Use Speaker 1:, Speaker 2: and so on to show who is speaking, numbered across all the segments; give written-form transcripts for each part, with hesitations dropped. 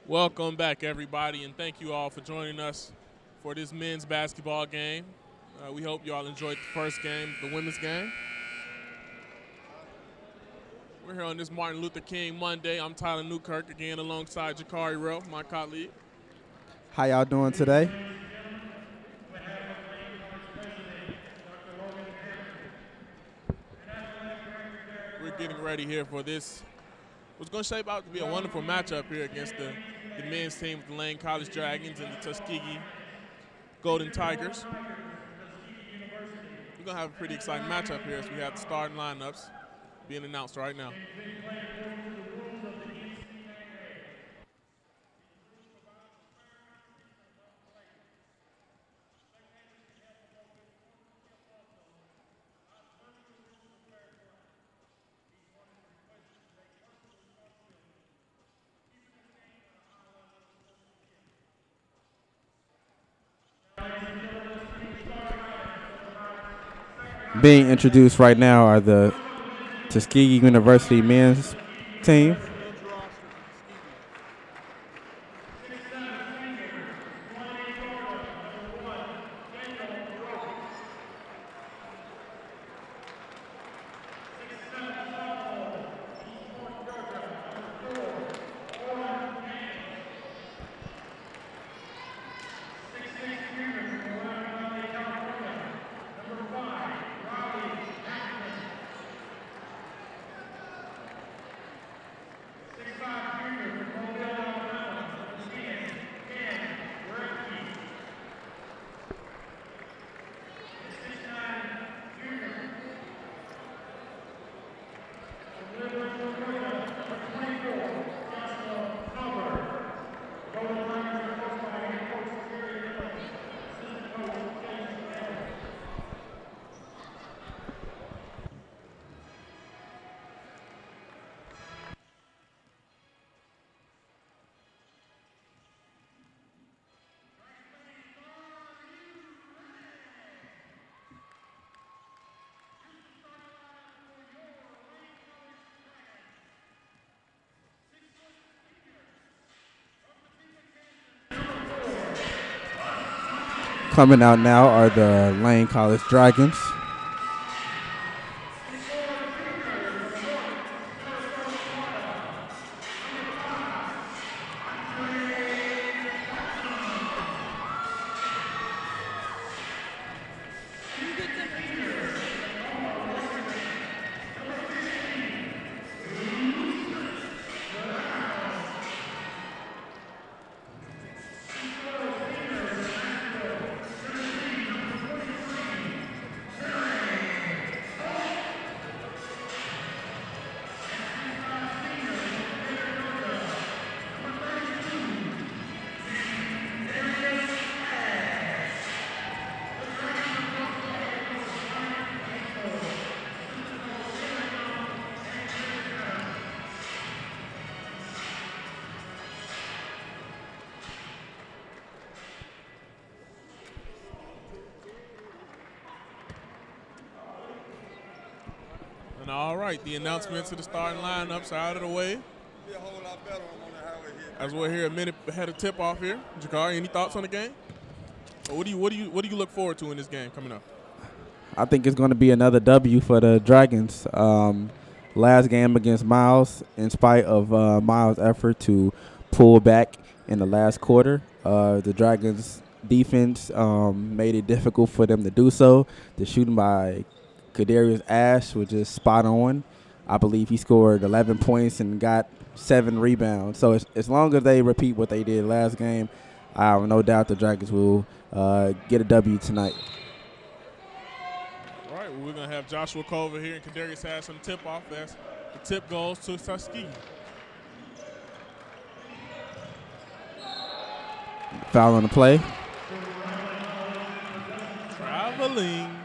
Speaker 1: Welcome back, everybody, and thank you all for joining us for this men's basketball game. We hope you all enjoyed the first game, the women's game. We're here on this Martin Luther King Monday. I'm Tyler Newkirk, again alongside Jacarri, Relf, my colleague.
Speaker 2: How y'all doing today?
Speaker 1: We're getting ready here for this. What's going to shape out to be a wonderful matchup here against the men's team with the Lane College Dragons and the Tuskegee Golden Tigers. We're going to have a pretty exciting matchup here as we have the starting lineups being announced right now.
Speaker 2: Being introduced right now are the Tuskegee University men's team. Coming out now are the Lane College Dragons.
Speaker 1: And all right, the announcements of the starting lineups are out of the way. As we're here a minute ahead of tip-off here, Jacarri, any thoughts on the game? Or what do you look forward to in this game coming up?
Speaker 2: I think it's going to be another W for the Dragons. Last game against Miles, in spite of Miles' effort to pull back in the last quarter, the Dragons' defense made it difficult for them to do so. The shooting by Kadarius Ash was just spot on. I believe he scored 11 points and got 7 rebounds. So as long as they repeat what they did last game, I have no doubt the Dragons will get a W tonight.
Speaker 1: All right, well, we're going to have Joshua Culver here and Kadarius Ash on the tip-off as the tip goes to Tuskegee.
Speaker 2: Foul on the play.
Speaker 1: Traveling.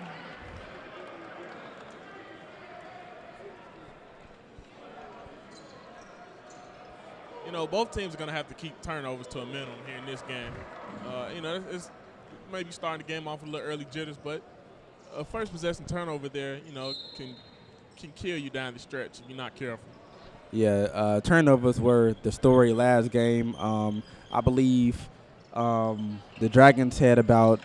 Speaker 1: You know, both teams are going to have to keep turnovers to a minimum here in this game. You know, it's maybe starting the game off with a little early jitters, but a first possession turnover there, you know, can kill you down the stretch if you're not careful.
Speaker 2: Yeah, turnovers were the story last game. I believe the Dragons had about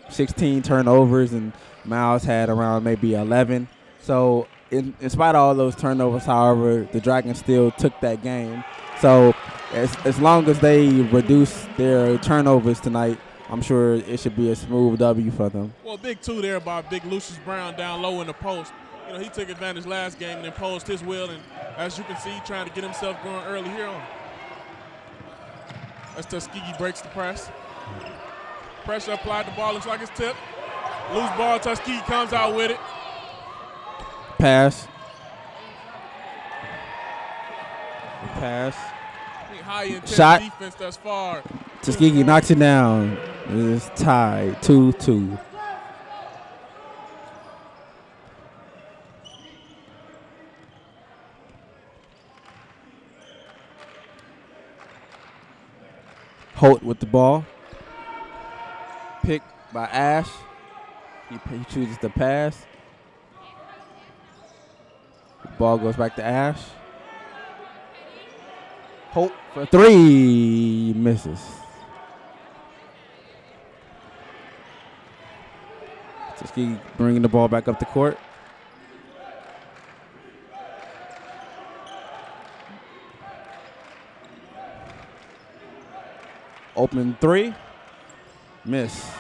Speaker 2: 16 turnovers, and Miles had around maybe 11. So in spite of all those turnovers, however, the Dragons still took that game. So as long as they reduce their turnovers tonight, I'm sure it should be a smooth W for them.
Speaker 1: Well, big two there by big Lucius Brown down low in the post. You know, he took advantage last game and imposed his will, and as you can see, trying to get himself going early here on. As Tuskegee breaks the press. Pressure applied, the ball looks like it's tipped. Loose ball, Tuskegee comes out with it.
Speaker 2: Pass. Pass.
Speaker 1: High intense
Speaker 2: Shot.
Speaker 1: defense thus far.
Speaker 2: Tuskegee knocks it down. It's tied 2-2. Holt with the ball. Picked by Ash. He chooses to pass. The ball goes back to Ash. Holt for three. Misses. Tuskegee bringing the ball back up the court. Open three. Miss.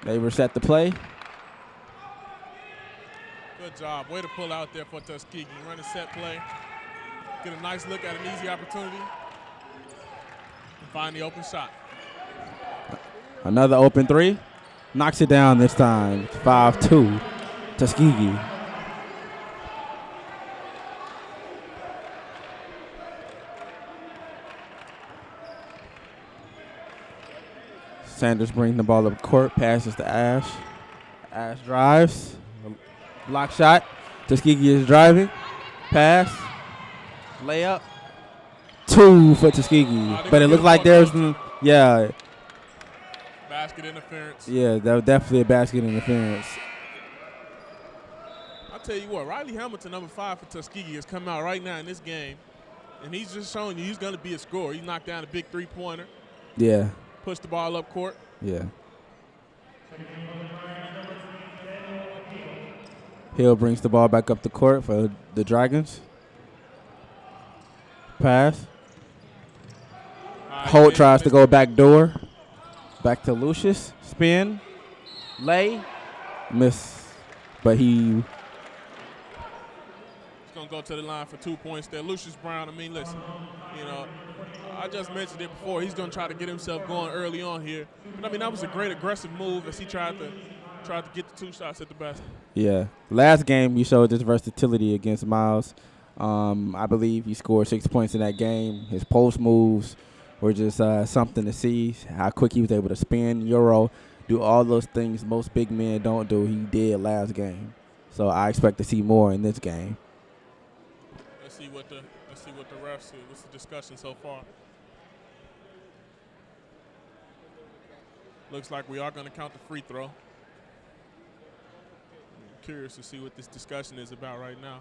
Speaker 2: They reset the play.
Speaker 1: Good job. Way to pull out there for Tuskegee. Run a set play. Get a nice look at an easy opportunity. And find the open shot.
Speaker 2: Another open three. Knocks it down this time. 5-2. Tuskegee. Sanders brings the ball up court, passes to Ash. Ash drives. Block shot. Tuskegee is driving. Pass. Layup. 2 for Tuskegee. But it looked like there's yeah.
Speaker 1: Basket interference.
Speaker 2: Yeah, that was definitely a basket interference.
Speaker 1: I'll tell you what, Riley Hamilton, number 5 for Tuskegee, has come out right now in this game. And he's just showing you he's going to be a scorer. He knocked down a big three-pointer.
Speaker 2: Yeah.
Speaker 1: Push the ball up court.
Speaker 2: Yeah. Hill brings the ball back up the court for the Dragons. Pass. Holt tries to go back door. Back to Lucius. Spin. Lay. Miss. But he
Speaker 1: Going to go to the line for 2 points there. Lucius Brown, I mean, listen, you know, I just mentioned it before. He's going to try to get himself going early on here. But, I mean, that was a great aggressive move as he tried to get the 2 shots at the basket.
Speaker 2: Yeah. Last game, you showed this versatility against Miles. I believe he scored 6 points in that game. His post moves were just something to see, how quick he was able to spin, Euro, do all those things most big men don't do. He did last game. So I expect to see more in this game.
Speaker 1: Let's see what the refs say. What's the discussion so far? Looks like we are going to count the free throw. I'm curious to see what this discussion is about right now.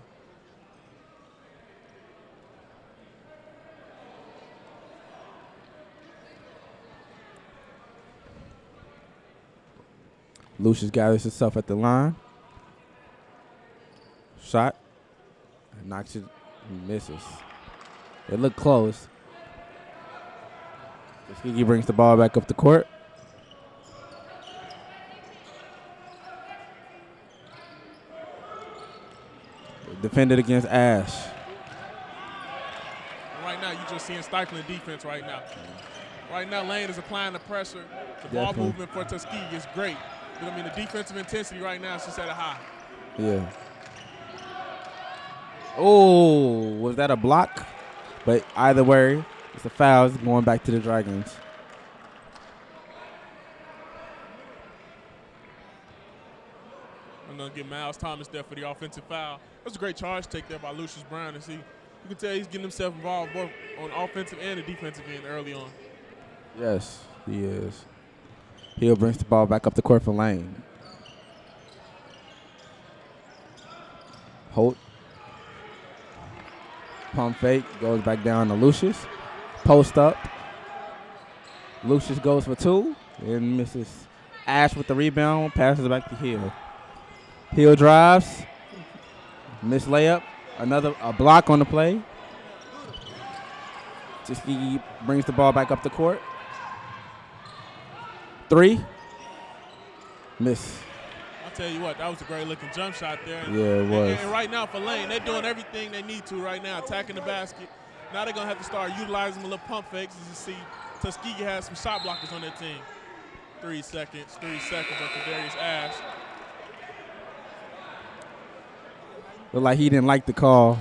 Speaker 2: Lucius gathers himself at the line. Shot. Knocks it. Misses. It looked close. Tuskegee brings the ball back up the court. Defended against Ash.
Speaker 1: Right now, you're just seeing stifling defense right now. Right now, Lane is applying the pressure. The ball movement for Tuskegee is great. But, I mean, the defensive intensity right now is just at a high.
Speaker 2: Yeah. Oh, was that a block? But either way, it's a foul. It's going back to the Dragons.
Speaker 1: I'm going to give Miles Thomas there for the offensive foul. That's a great charge take there by Lucius Brown. And see, you can tell he's getting himself involved both on offensive and the defensive end early on.
Speaker 2: Yes, he is. Hill brings the ball back up the court for Lane. Holt. Pump fake, goes back down to Lucius. Post up. Lucius goes for 2 and misses. Ash with the rebound, passes back to Hill. Hill drives. Missed layup. A block on the play. Tuskegee brings the ball back up the court. 3. Miss.
Speaker 1: I'll tell you what, that was a great looking jump shot there.
Speaker 2: Yeah, it was.
Speaker 1: And right now for Lane, they're doing everything they need to right now, attacking the basket. Now they're going to have to start utilizing the little pump fakes. As you see, Tuskegee has some shot blockers on their team. 3 seconds on Kadarius Ash.
Speaker 2: Looked like he didn't like the call.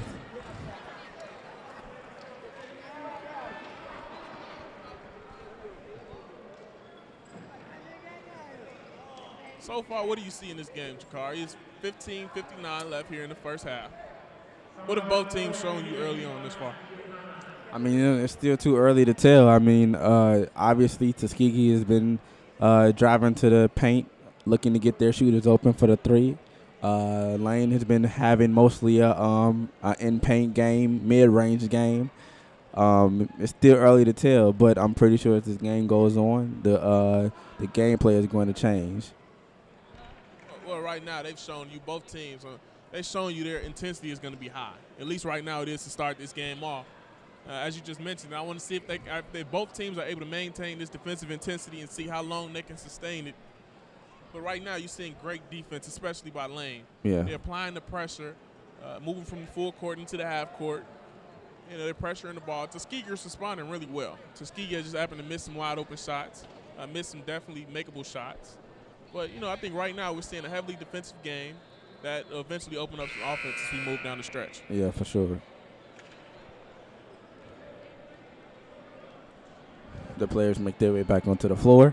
Speaker 1: So far, what do you see in this game, Jacarri? It's 15:59 left here in the first half. What have both teams shown you early on this far?
Speaker 2: I mean, it's still too early to tell. I mean, obviously Tuskegee has been driving to the paint, looking to get their shooters open for the 3. Lane has been having mostly a in-paint game, mid-range game. It's still early to tell, but I'm pretty sure as this game goes on, the gameplay is going to change.
Speaker 1: Well, right now they've shown you, both teams, they've shown you their intensity is going to be high. At least right now it is to start this game off. As you just mentioned, I want to see if both teams are able to maintain this defensive intensity and see how long they can sustain it. But right now you're seeing great defense, especially by Lane.
Speaker 2: Yeah.
Speaker 1: They're applying the pressure, moving from the full court into the half court. You know, they're pressuring the ball. Tuskegee is responding really well. Tuskegee just happened to miss some wide open shots, miss some definitely makeable shots. But, you know, I think right now we're seeing a heavily defensive game that will eventually open up some offense as we move down the stretch.
Speaker 2: Yeah, for sure. The players make their way back onto the floor.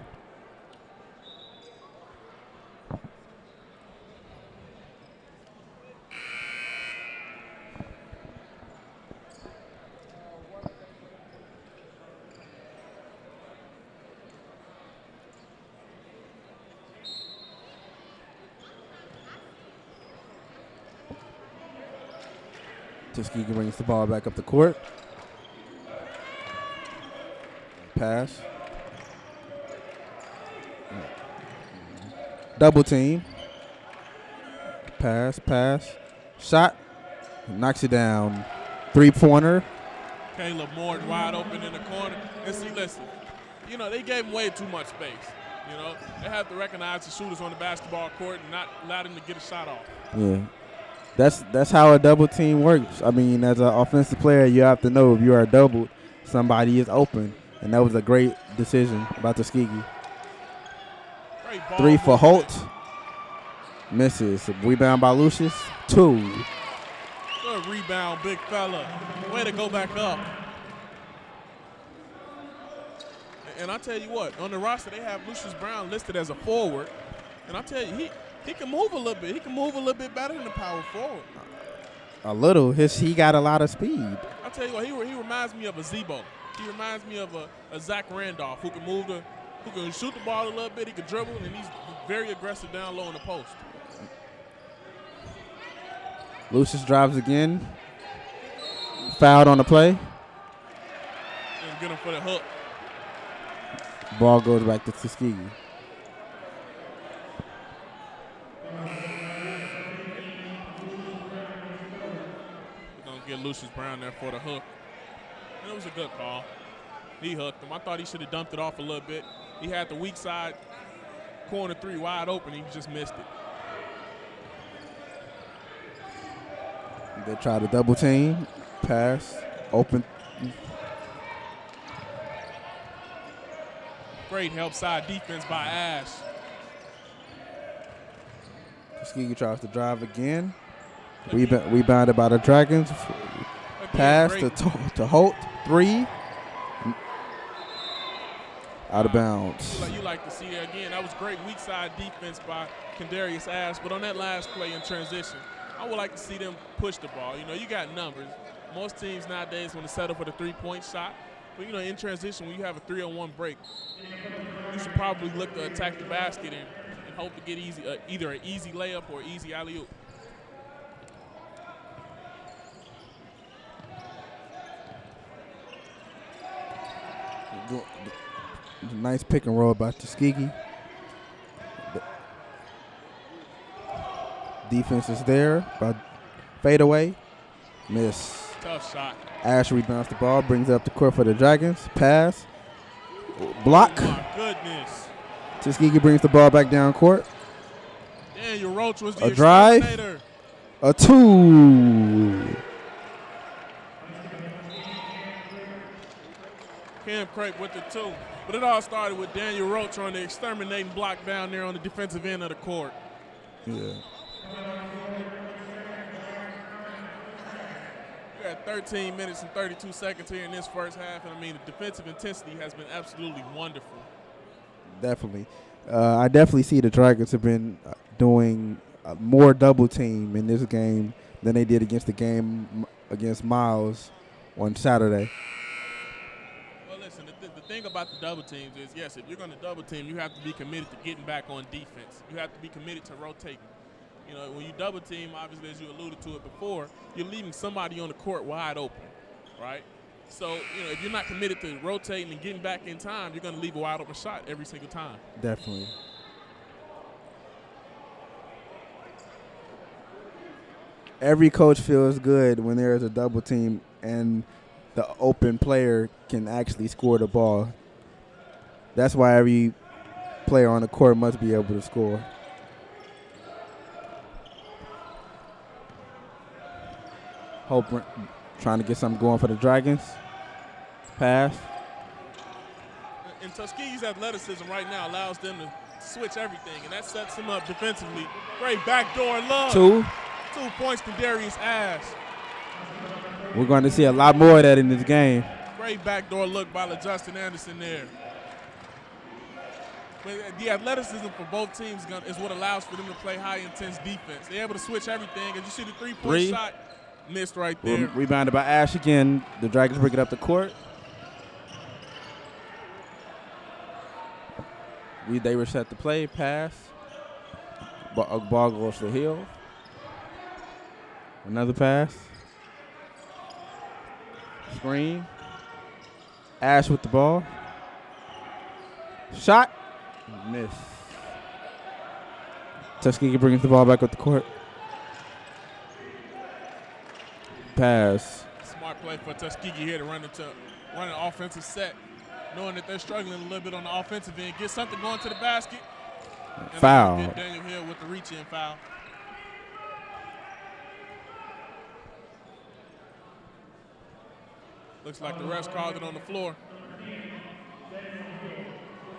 Speaker 2: Tuskegee brings the ball back up the court. Pass. Double team. Pass. Shot. Knocks it down. 3-pointer.
Speaker 1: Caleb Moore wide open in the corner. And see, listen, you know, they gave him way too much space. You know, they have to recognize the shooters on the basketball court and not allow them to get a shot off.
Speaker 2: Yeah. That's how a double team works. I mean, as an offensive player, you have to know if you are doubled, somebody is open. And that was a great decision by Tuskegee. 3 for Holt. Misses. Rebound by Lucius. 2.
Speaker 1: Good rebound, big fella. Way to go back up. And I tell you what, on the roster they have Lucius Brown listed as a forward. And I tell you, he can move a little bit. He can move a little bit better than the power forward.
Speaker 2: A little. He got a lot of speed.
Speaker 1: I tell you what, he reminds me of a Zebo. He reminds me of a Zach Randolph who can shoot the ball a little bit, he can dribble, and he's very aggressive down low in the post.
Speaker 2: Lucius drives again. Fouled on the play.
Speaker 1: And get him for the hook.
Speaker 2: Ball goes back to Tuskegee.
Speaker 1: We're going to get Lucius Brown there for the hook. And it was a good call. He hooked him. I thought he should have dumped it off a little bit. He had the weak side corner 3 wide open. He just missed it.
Speaker 2: They try to double team. Pass. Open.
Speaker 1: Great help side defense by Ash.
Speaker 2: Tuskegee tries to drive again. Rebounded by the Dragons. Pass to Holt. 3. Out of bounds.
Speaker 1: You like to see that again. That was great weak side defense by Kadarius Ash. But on that last play in transition, I would like to see them push the ball. You know, you got numbers. Most teams nowadays want to settle for the 3-point shot. But, you know, in transition, when you have a 3-on-1 break, you should probably look to attack the basket and hope to get either an easy layup or easy alley-oop.
Speaker 2: Nice pick and roll by Tuskegee. Defense is there. By fadeaway. Miss.
Speaker 1: Tough shot.
Speaker 2: Ash rebounds the ball, brings it up the court for the Dragons. Pass. Block.
Speaker 1: Oh my goodness.
Speaker 2: Tuskegee brings the ball back down court.
Speaker 1: Daniel Roach was the
Speaker 2: A drive.
Speaker 1: exterminator.
Speaker 2: A 2.
Speaker 1: Cam Crape with the 2. But it all started with Daniel Roach on the exterminating block down there on the defensive end of the court.
Speaker 2: Yeah.
Speaker 1: We're at 13 minutes and 32 seconds here in this first half, and I mean the defensive intensity has been absolutely wonderful.
Speaker 2: Definitely. I definitely see the Dragons have been doing more double team in this game than they did against the game against Miles on Saturday.
Speaker 1: Well, listen, the thing about the double teams is, yes, if you're going to double team, you have to be committed to getting back on defense. You have to be committed to rotating. You know, when you double team, obviously, as you alluded to it before, you're leaving somebody on the court wide open, right? So, you know, if you're not committed to rotating and getting back in time, you're going to leave a wide open shot every single time.
Speaker 2: Definitely. Every coach feels good when there is a double team and the open player can actually score the ball. That's why every player on the court must be able to score. Hope trying to get something going for the Dragons. Pass.
Speaker 1: And Tuskegee's athleticism right now allows them to switch everything, and that sets them up defensively. Great backdoor look.
Speaker 2: 2.
Speaker 1: 2 points to Darius Ash.
Speaker 2: We're going to see a lot more of that in this game.
Speaker 1: Great backdoor look by LaJustin Anderson there. But the athleticism for both teams is what allows for them to play high-intense defense. They're able to switch everything. As you see the three-point shot, missed right there.
Speaker 2: Rebounded by Ash again. The Dragons bring it up the court. They reset the play. Pass. Ball goes to Hill. Another pass. Screen. Ash with the ball. Shot. Miss. Tuskegee brings the ball back up the court. Pass.
Speaker 1: Smart play for Tuskegee here to run an offensive set, knowing that they're struggling a little bit on the offensive end. Get something going to the basket.
Speaker 2: Foul.
Speaker 1: Get Daniel Hill with the reach-in foul. Looks like the refs called it on the floor.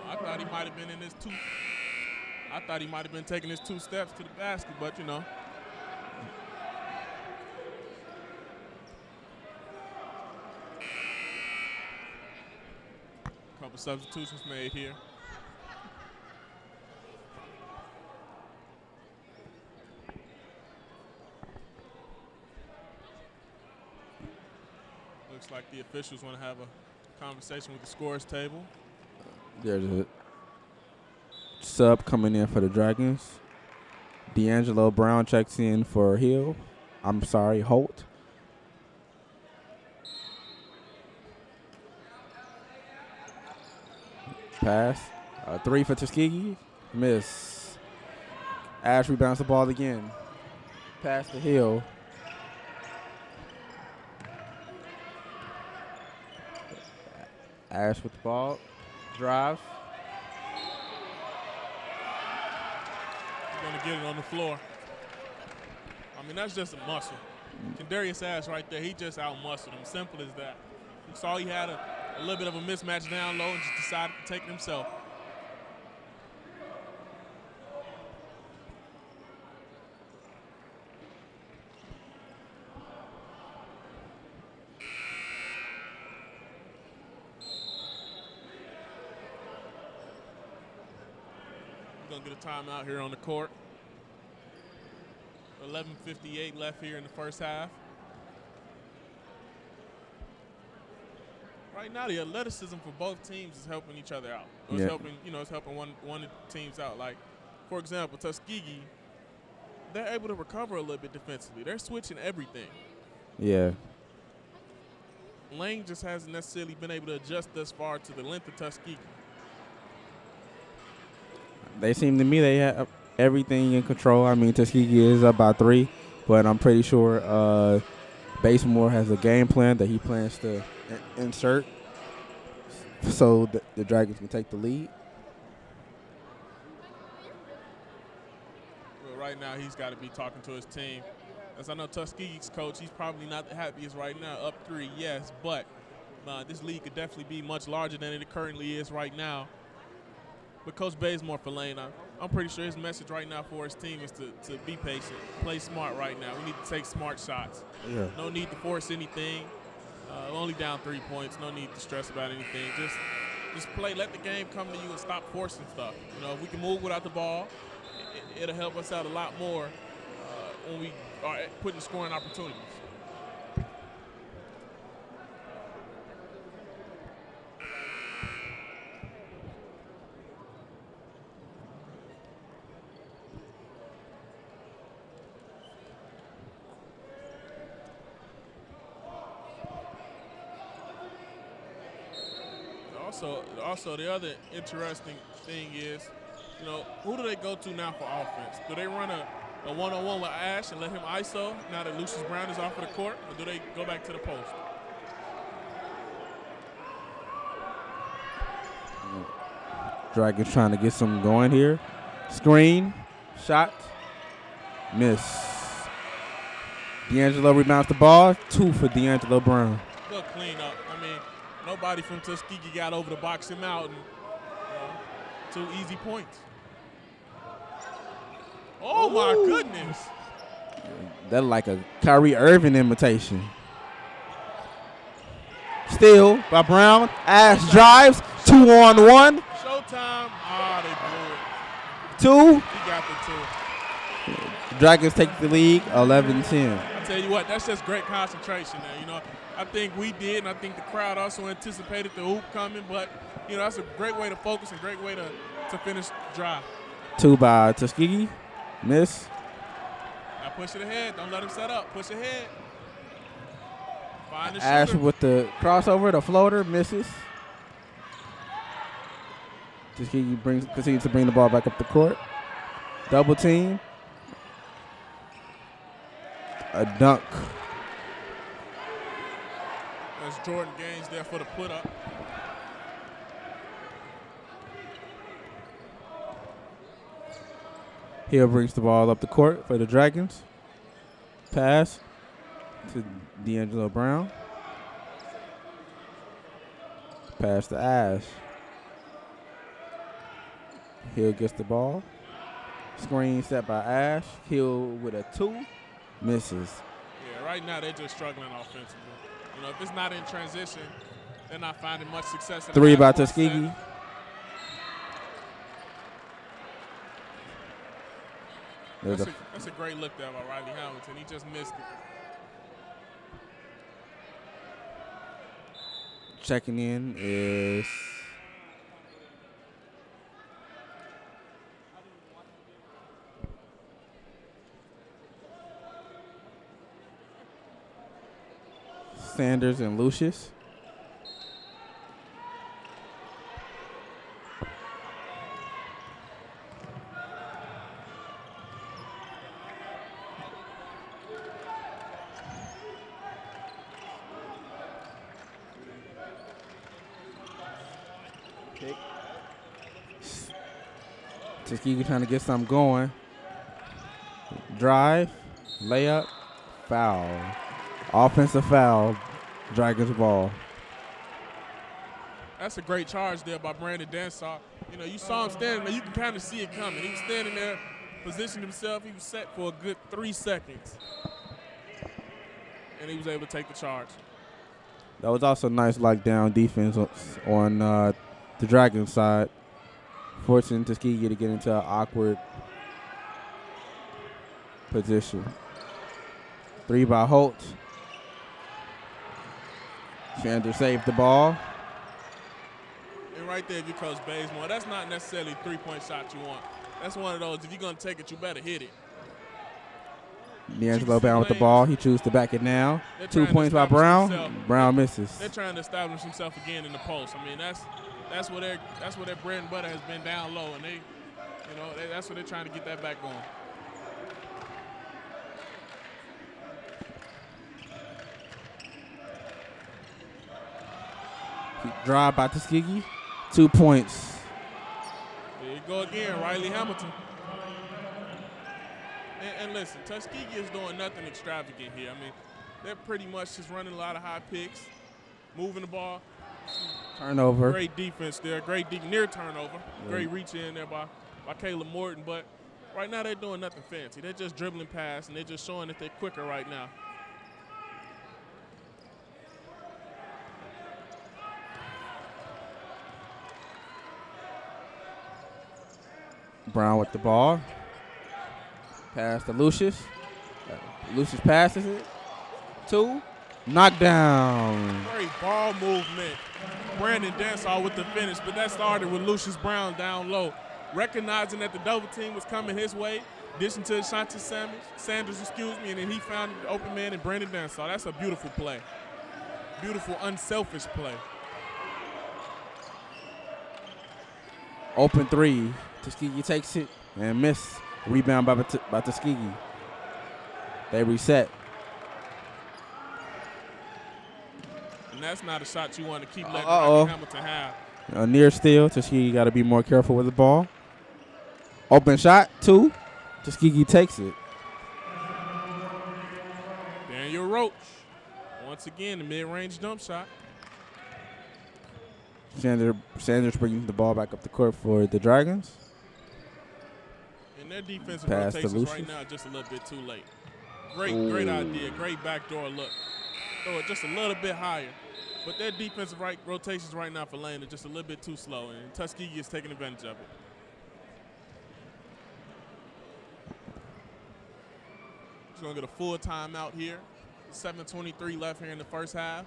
Speaker 1: I thought he might have been in his two. I thought he might have been taking his 2 steps to the basket, but you know. A couple substitutions made here. Looks like the officials want to have a conversation with the scores table.
Speaker 2: There's a sub coming in for the Dragons. D'Angelo Brown checks in for Hill. I'm sorry, Holt. Pass. 3 for Tuskegee. Miss. Ash rebounds the ball again. Pass to Hill. Ash with the ball. Drives.
Speaker 1: He's going to get it on the floor. I mean, that's just a muscle. Darius Ash right there, he just out-muscled him. Simple as that. You saw he had a little bit of a mismatch down low and just decided to take it himself. Going to get a timeout here on the court. 11:58 left here in the first half. Right now, the athleticism for both teams is helping each other out. It's helping, it's helping one of the teams out. Like, for example, Tuskegee, they're able to recover a little bit defensively. They're switching everything.
Speaker 2: Yeah.
Speaker 1: Lane just hasn't necessarily been able to adjust thus far to the length of Tuskegee.
Speaker 2: They seem to me they have everything in control. I mean, Tuskegee is up by 3, but I'm pretty sure Basemore has a game plan that he plans to insert so the Dragons can take the lead.
Speaker 1: Well, right now he's got to be talking to his team. As I know Tuskegee's coach, he's probably not the happiest right now. Up 3, yes, but this league could definitely be much larger than it currently is right now. But Coach Bazemore for Lane, I'm pretty sure his message right now for his team is to be patient, play smart right now. We need to take smart shots.
Speaker 2: Yeah.
Speaker 1: No need to force anything. Only down 3 points. No need to stress about anything. Just play. Let the game come to you and stop forcing stuff. You know, if we can move without the ball, it'll help us out a lot more when we are putting scoring opportunities. Also, the other interesting thing is, you know, who do they go to now for offense? Do they run a one-on-one with Ash and let him ISO now that Lucius Brown is off of the court, or do they go back to the post?
Speaker 2: Dragons trying to get some going here. Screen, shot, miss. D'Angelo rebounds the ball. 2 for D'Angelo Brown.
Speaker 1: Good cleanup. I mean, nobody from Tuskegee got over to box him out, and 2 easy points. Oh, my goodness.
Speaker 2: That's like a Kyrie Irving imitation. Steal by Brown. Ash drives. 2-on-1.
Speaker 1: Showtime. Ah, they blew it.
Speaker 2: 2.
Speaker 1: He got the 2.
Speaker 2: Dragons take the lead 11-10.
Speaker 1: I tell you what, that's just great concentration there. You know, I think we did, and I think the crowd also anticipated the hoop coming. But, you know, that's a great way to focus and great way to finish drive.
Speaker 2: 2 by Tuskegee. Miss.
Speaker 1: Now push it ahead. Don't let him set up. Push ahead. Find the
Speaker 2: Ash
Speaker 1: shooter.
Speaker 2: with the crossover, the floater, misses. Tuskegee continues to bring the ball back up the court. Double team. A dunk.
Speaker 1: There's Jordan Gaines there for the put up.
Speaker 2: Hill brings the ball up the court for the Dragons. Pass to D'Angelo Brown. Pass to Ash. Hill gets the ball. Screen set by Ash. Hill with a 2. Misses.
Speaker 1: Yeah, right now they're just struggling offensively. You know, if it's not in transition, they're not finding much success.
Speaker 2: 3 by Tuskegee.
Speaker 1: That's a great look there by Riley Hamilton. He just missed it.
Speaker 2: Checking in is Sanders and Lucius. Tuskegee trying to get something going. Drive, layup, foul. Offensive foul, Dragons ball.
Speaker 1: That's a great charge there by Brandon Dansaw. You know, you saw him standing there. You can kind of see it coming. He was standing there, positioned himself. He was set for a good 3 seconds. And he was able to take the charge.
Speaker 2: That was also nice lockdown defense on the Dragons side, forcing Tuskegee to get into an awkward position. 3 by Holt. Sanders saved the ball.
Speaker 1: And right there, if you coach Bazemore, that's not necessarily a 3-point shot you want. That's one of those, if you're going to take it, you better hit it.
Speaker 2: D'Angelo Brown with the ball. He chooses to back it down. 2 points by Brown. Brown misses.
Speaker 1: They're trying to establish himself again in the post. I mean, that's what their bread and butter has been down low, and that's what they're trying to get that back going.
Speaker 2: Drive by Tuskegee. 2 points.
Speaker 1: There you go again, Riley Hamilton. And listen, Tuskegee is doing nothing extravagant here. I mean, they're pretty much just running a lot of high picks, moving the ball.
Speaker 2: Turnover.
Speaker 1: Great defense there. Near turnover. Yeah. Great reach in there by Caleb Morton. But right now they're doing nothing fancy. They're just dribbling past, and they're just showing that they're quicker right now.
Speaker 2: Brown with the ball. Pass to Lucius. Lucius passes it. 2. Knockdown.
Speaker 1: Great ball movement. Brandon Dansall with the finish, but that started with Lucius Brown down low. Recognizing that the double team was coming his way, dishing to Ashanti Sanders, and then he found the open man in Brandon Dansall. That's a beautiful play. Beautiful, unselfish play.
Speaker 2: Open 3. Tuskegee takes it and miss. Rebound by Tuskegee. They reset.
Speaker 1: And that's not a shot you want to keep letting Hamilton have.
Speaker 2: A near steal. Tuskegee got to be more careful with the ball. Open shot, 2. Tuskegee takes it.
Speaker 1: Daniel Roach. Once again, the mid-range jump shot.
Speaker 2: Sanders bringing the ball back up the court for the Dragons.
Speaker 1: And their defensive rotations right now just a little bit too late. Great idea. Great backdoor look. Throw it just a little bit higher. But their defensive rotations right now for Lane are just a little bit too slow, and Tuskegee is taking advantage of it. He's going to get a full timeout here. 7:23 left here in the first half.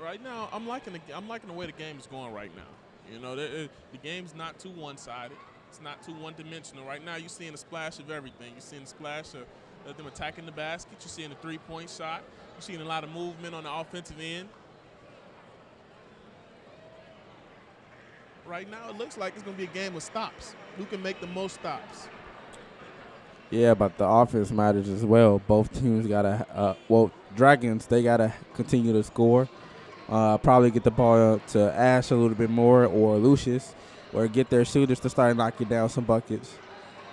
Speaker 1: Right now, I'm liking the way the game is going right now. You know, the game's not too one-sided. It's not too one-dimensional. Right now, you're seeing a splash of everything. You're seeing a splash of them attacking the basket. You're seeing a three-point shot. You're seeing a lot of movement on the offensive end. Right now, it looks like it's going to be a game of stops. Who can make the most stops?
Speaker 2: Yeah, but the offense matters as well. Both teams got to Dragons, they got to continue to score. Probably get the ball to Ash a little bit more, or Lucius, or get their shooters to start knocking down some buckets.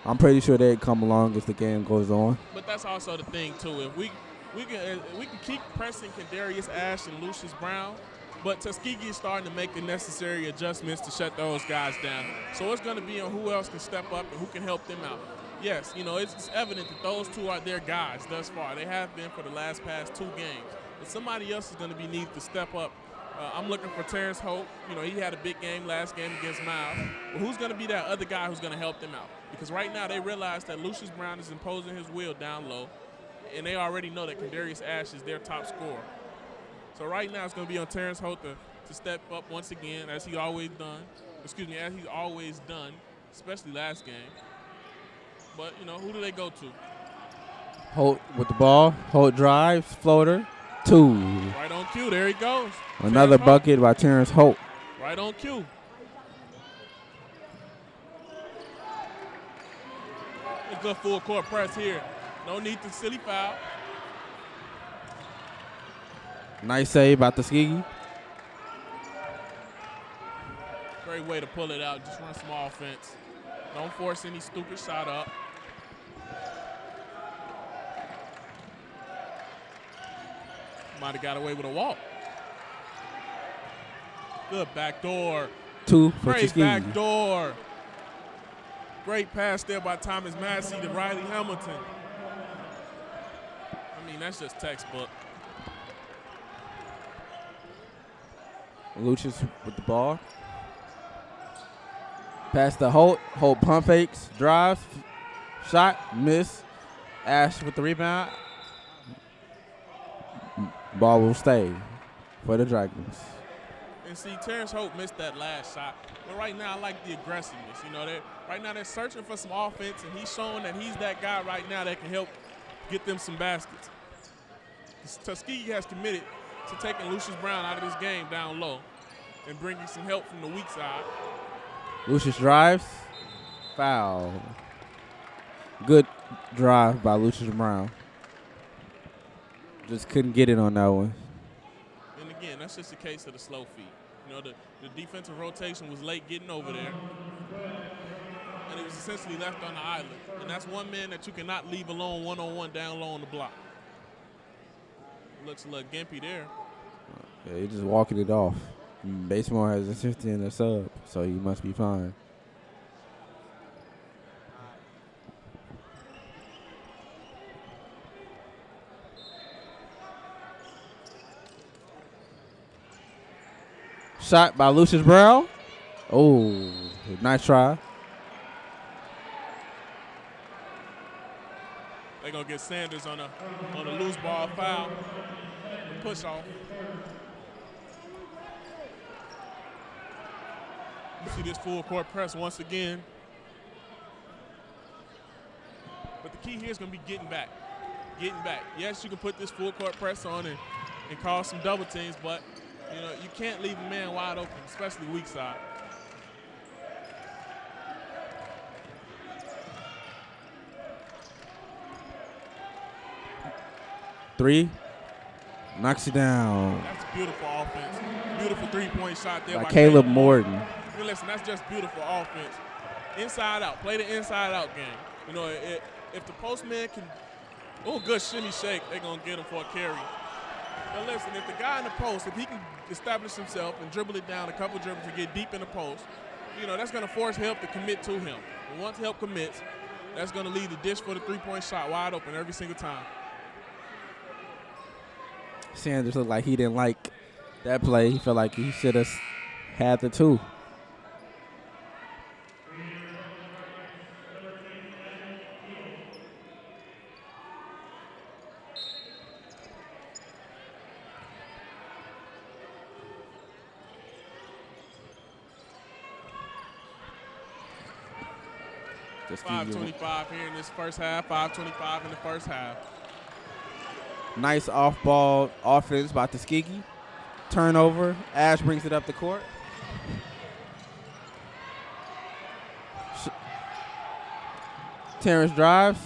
Speaker 2: I'm pretty sure they'd come along as the game goes on.
Speaker 1: But that's also the thing too. If we can keep pressing Kadarius Ash and Lucius Brown, but Tuskegee is starting to make the necessary adjustments to shut those guys down. So it's going to be on who else can step up and who can help them out. Yes, you know, it's evident that those two are their guys thus far. They have been for the past 2 games. But somebody else is going to be needed to step up. I'm looking for Terrence Hope. You know, he had a big game last game against Miles. But who's going to be that other guy who's going to help them out? Because right now they realize that Lucius Brown is imposing his will down low, and they already know that Kadarius Ash is their top scorer. So right now it's going to be on Terrence Hope to step up once again, as he's always done, especially last game. But, you know, who do they go to?
Speaker 2: Holt with the ball. Holt drives, floater, 2.
Speaker 1: Right on cue. There he goes.
Speaker 2: Another bucket by Terrence Holt.
Speaker 1: Right on cue. A good full court press here. No need to silly foul.
Speaker 2: Nice save by Tuskegee.
Speaker 1: Great way to pull it out. Just run some offense. Don't force any stupid shot up. Might have got away with a walk. Good backdoor.
Speaker 2: 2 for
Speaker 1: Great
Speaker 2: Tuskegee.
Speaker 1: backdoor. Great pass there by Thomas Massey to Riley Hamilton. I mean, that's just textbook.
Speaker 2: Lucius with the ball. Pass to Holt. Holt pump fakes, drives, shot, miss. Ash with the rebound. Ball will stay. for the Dragons.
Speaker 1: And see, Terrence Hope missed that last shot. But right now, I like the aggressiveness. You know, right now they're searching for some offense, and he's showing that he's that guy right now that can help get them some baskets. Tuskegee has committed to taking Lucius Brown out of this game down low and bringing some help from the weak side.
Speaker 2: Lucius drives. Foul. Good drive by Lucius Brown. Just couldn't get it on that one.
Speaker 1: And again, that's just a case of the slow feet. You know, the defensive rotation was late getting over there. And it was essentially left on the island. And that's one man that you cannot leave alone one-on-one down low on the block. Looks a little gimpy there.
Speaker 2: Yeah, he's just walking it off. Basemore has a 50 in the sub, so he must be fine. Shot by Lucius Brown. Oh, nice try.
Speaker 1: They're going to get Sanders on a loose ball foul. Push off. You see this full court press once again. But the key here is going to be getting back. Getting back. Yes, you can put this full court press on and cause some double teams, but you know, you can't leave a man wide open, especially weak side.
Speaker 2: Three. Knocks it down.
Speaker 1: That's beautiful offense. Beautiful three-point shot there
Speaker 2: by
Speaker 1: by
Speaker 2: Caleb Morton.
Speaker 1: Listen, that's just beautiful offense. Inside out. Play the inside-out game. You know, if the postman can – oh, good shimmy shake, they're going to get him for a carry. But listen, if the guy in the post, if he can establish himself and dribble it down a couple dribbles to get deep in the post, you know, that's going to force Help to commit to him. And once Help commits, that's going to leave the dish for the three-point shot wide open every single time.
Speaker 2: Sanders looked like he didn't like that play. He felt like he should have had the two.
Speaker 1: $5.25 here in this first half, $5.25 in the first half.
Speaker 2: Nice off-ball offense by Tuskegee. Turnover. Ash brings it up the court. Terrence drives.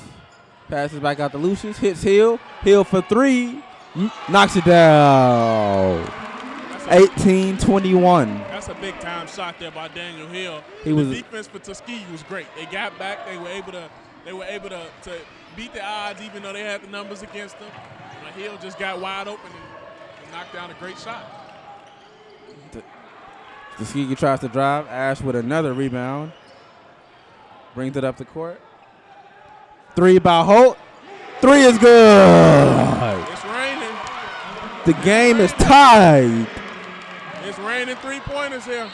Speaker 2: Passes back out to Lucius. Hits Hill. Hill for three. Knocks it down. 18-21.
Speaker 1: That's a big-time shot there by Daniel Hill. The defense for Tuskegee was great. They got back. They were able to beat the odds, even though they had the numbers against them. Hill just got wide open and knocked down a great shot.
Speaker 2: Tuskegee tries to drive. Ash with another rebound. Brings it up the court. Three by Holt. Three is good.
Speaker 1: It's raining.
Speaker 2: The game is tied.
Speaker 1: It's raining three-pointers here.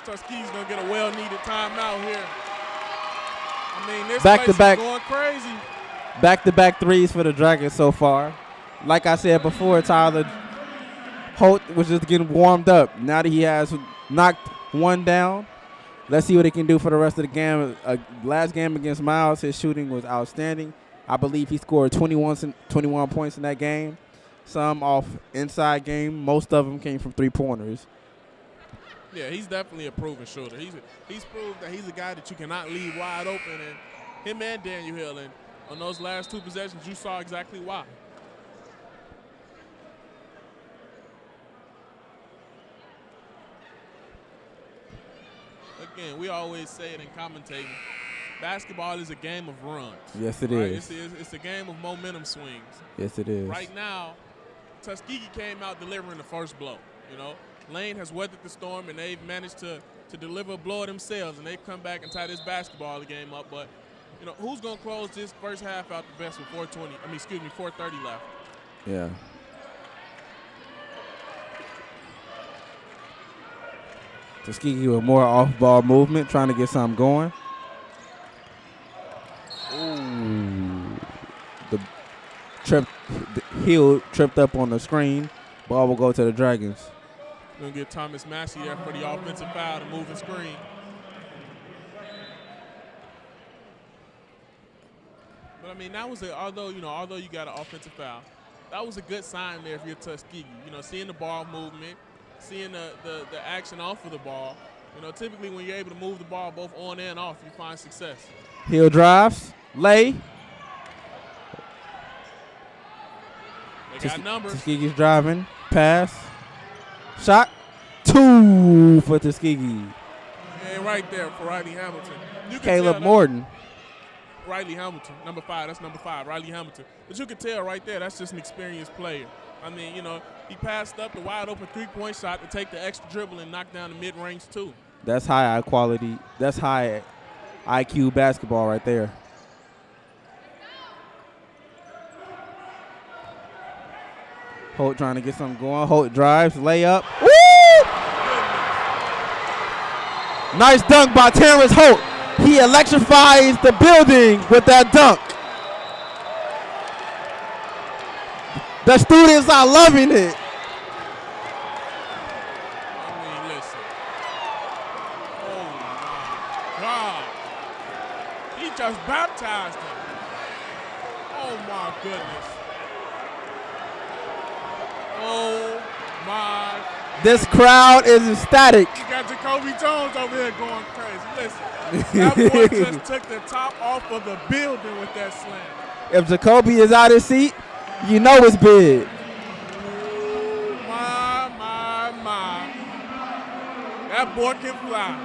Speaker 1: Tuskegee's going to get a well-needed timeout here. I mean, this place is going crazy.
Speaker 2: Back-to-back threes for the Dragons so far. Like I said before, Tyler Holt was just getting warmed up. Now that he has knocked one down, let's see what he can do for the rest of the game. Last game against Miles, his shooting was outstanding. I believe he scored 21 points in that game. Some off inside game. Most of them came from three-pointers.
Speaker 1: Yeah, he's definitely a proven shooter. He's proved that he's a guy that you cannot leave wide open. And him and Daniel Hill, and on those last two possessions, you saw exactly why. Again, we always say it in commentating. Basketball is a game of runs.
Speaker 2: Yes, it is.
Speaker 1: It's a game of momentum swings.
Speaker 2: Yes, it is.
Speaker 1: Right now, Tuskegee came out delivering the first blow. You know, Lane has weathered the storm, and they've managed to deliver a blow themselves, and they've come back and tie this basketball game up. But you know, who's going to close this first half out the best with 4:30 left?
Speaker 2: Yeah. Tuskegee with more off-ball movement, trying to get something going. Ooh. The Hill tripped up on the screen. Ball will go to the Dragons.
Speaker 1: Going to get Thomas Massey there for the offensive foul to move the screen. But, I mean, that was although you got an offensive foul, that was a good sign there if you're Tuskegee. You know, seeing the ball movement, seeing the action off of the ball. You know, typically when you're able to move the ball both on and off, you find success.
Speaker 2: Hill drives, lay.
Speaker 1: They got numbers.
Speaker 2: Tuskegee's driving, pass, shot, 2 for Tuskegee.
Speaker 1: And right there for Riley Hamilton.
Speaker 2: Caleb Morton.
Speaker 1: Riley Hamilton, number 5. That's number 5, Riley Hamilton. But you can tell right there, that's just an experienced player. I mean, you know, he passed up the wide open 3-point shot to take the extra dribble and knock down the mid-range too.
Speaker 2: That's high quality. That's high IQ basketball right there. Holt trying to get something going. Holt drives, layup. Woo! Nice dunk by Terrence Holt. He electrifies the building with that dunk. The students are loving it.
Speaker 1: I mean, listen. Oh, my God. He just baptized him. Oh, my goodness. Oh, my.
Speaker 2: This crowd is ecstatic.
Speaker 1: You got Jacoby Jones over here going crazy. Listen, that boy just took the top off of the building with that slam.
Speaker 2: If Jacoby is out of his seat, you know it's big.
Speaker 1: My. That boy can fly.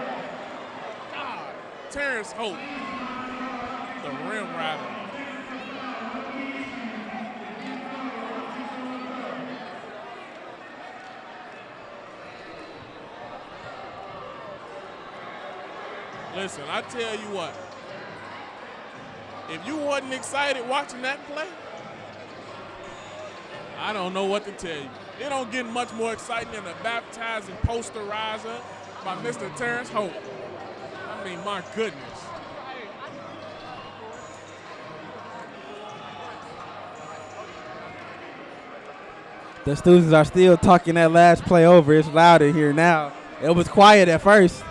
Speaker 1: God, Terrence Holt, the rim rider. Listen, I tell you what, if you wasn't excited watching that play, I don't know what to tell you. It don't get much more exciting than a baptizing posterizer by Mr. Terrence Holt. I mean, my goodness.
Speaker 2: The students are still talking that last play over. It's loud in here now. It was quiet at first.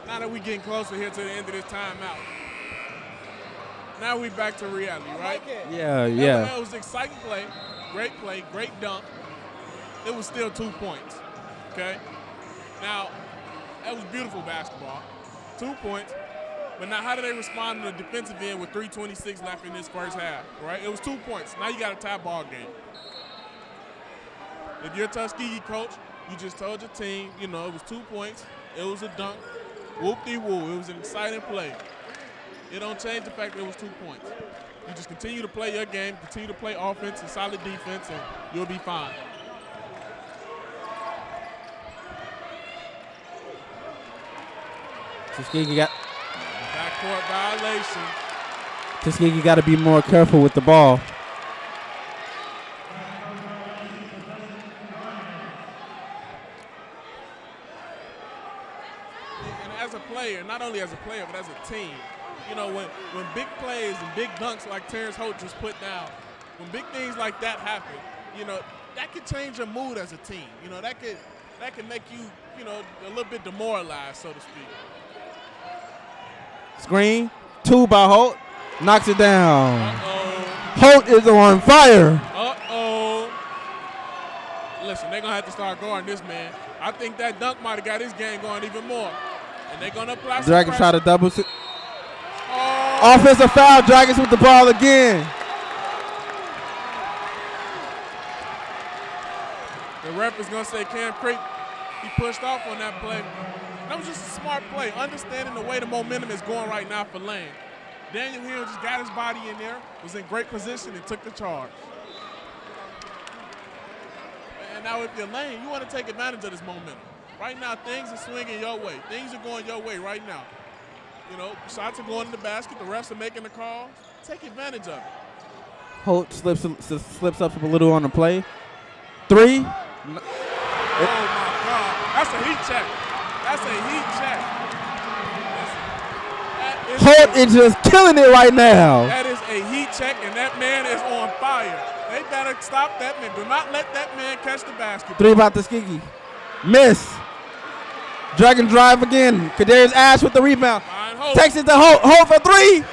Speaker 1: Now that we getting closer here to the end of this timeout. Now we back to reality, right?
Speaker 2: Yeah.
Speaker 1: That was an exciting play, great dunk. It was still 2 points, okay? Now, that was beautiful basketball, 2 points. But now how do they respond to the defensive end with 3:26 left in this first half, right? It was 2 points. Now you got a tie ball game. If you're a Tuskegee coach, you just told your team, you know, it was 2 points. It was a dunk. Whoop-de-woo. It was an exciting play. It don't change the fact that it was 2 points. You just continue to play your game, continue to play offense and solid defense, and you'll be fine.
Speaker 2: Tuskegee got
Speaker 1: backcourt violation.
Speaker 2: Tuskegee got to be more careful with the ball.
Speaker 1: As a player, not only as a player, but as a team, you know, when big plays and big dunks like Terrence Holt just put down, when big things like that happen, you know, that could change your mood as a team. You know, that could make you, you know, a little bit demoralized, so to speak.
Speaker 2: Screen, 2 by Holt, knocks it down. Holt is on fire.
Speaker 1: Listen, they're going to have to start guarding this man. I think that dunk might have got his game going even more. And they're going to apply some
Speaker 2: Dragons try
Speaker 1: pressure.
Speaker 2: to double. Offensive foul. Dragons with the ball again.
Speaker 1: The ref is going to say Cam Creek, he pushed off on that play. That was just a smart play, understanding the way the momentum is going right now for Lane. Daniel Hill just got his body in there, was in great position, and took the charge. And now if you're Lane, you want to take advantage of this momentum. Right now, things are swinging your way. Things are going your way right now. You know, shots are going in the basket. The refs are making the calls. Take advantage of it.
Speaker 2: Holt slips up a little on the play. 3.
Speaker 1: Oh, my God. That's a heat check. That's a heat check. Listen, that
Speaker 2: Holt is just killing it right now.
Speaker 1: That is a heat check, and that man is on fire. They better stop that man. Do not let that man catch the basketball.
Speaker 2: 3 by Tuskegee. Miss. Dragon drive again. Kadarius Ash with the rebound. Takes it to Holt. Holt for 3.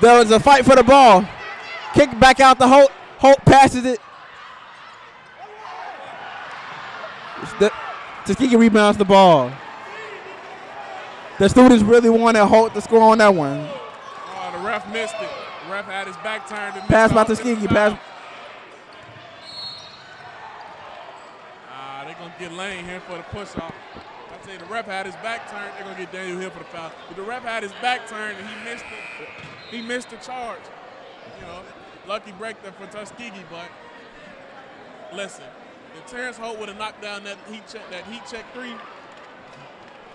Speaker 2: There was a fight for the ball. Kick back out to Holt. Holt passes it. Tuskegee rebounds the ball. The students really wanted Holt to score on that one.
Speaker 1: Oh, the ref missed it. The ref had his back turned.
Speaker 2: Pass by Tuskegee. Pass.
Speaker 1: They're going to get Lane here for the push-off. I tell you, the ref had his back turned. They're going to get Daniel here for the foul. But the ref had his back turned, and he missed the charge. You know, lucky break there for Tuskegee, but listen, if Terrence Holt would have knocked down that heat check 3,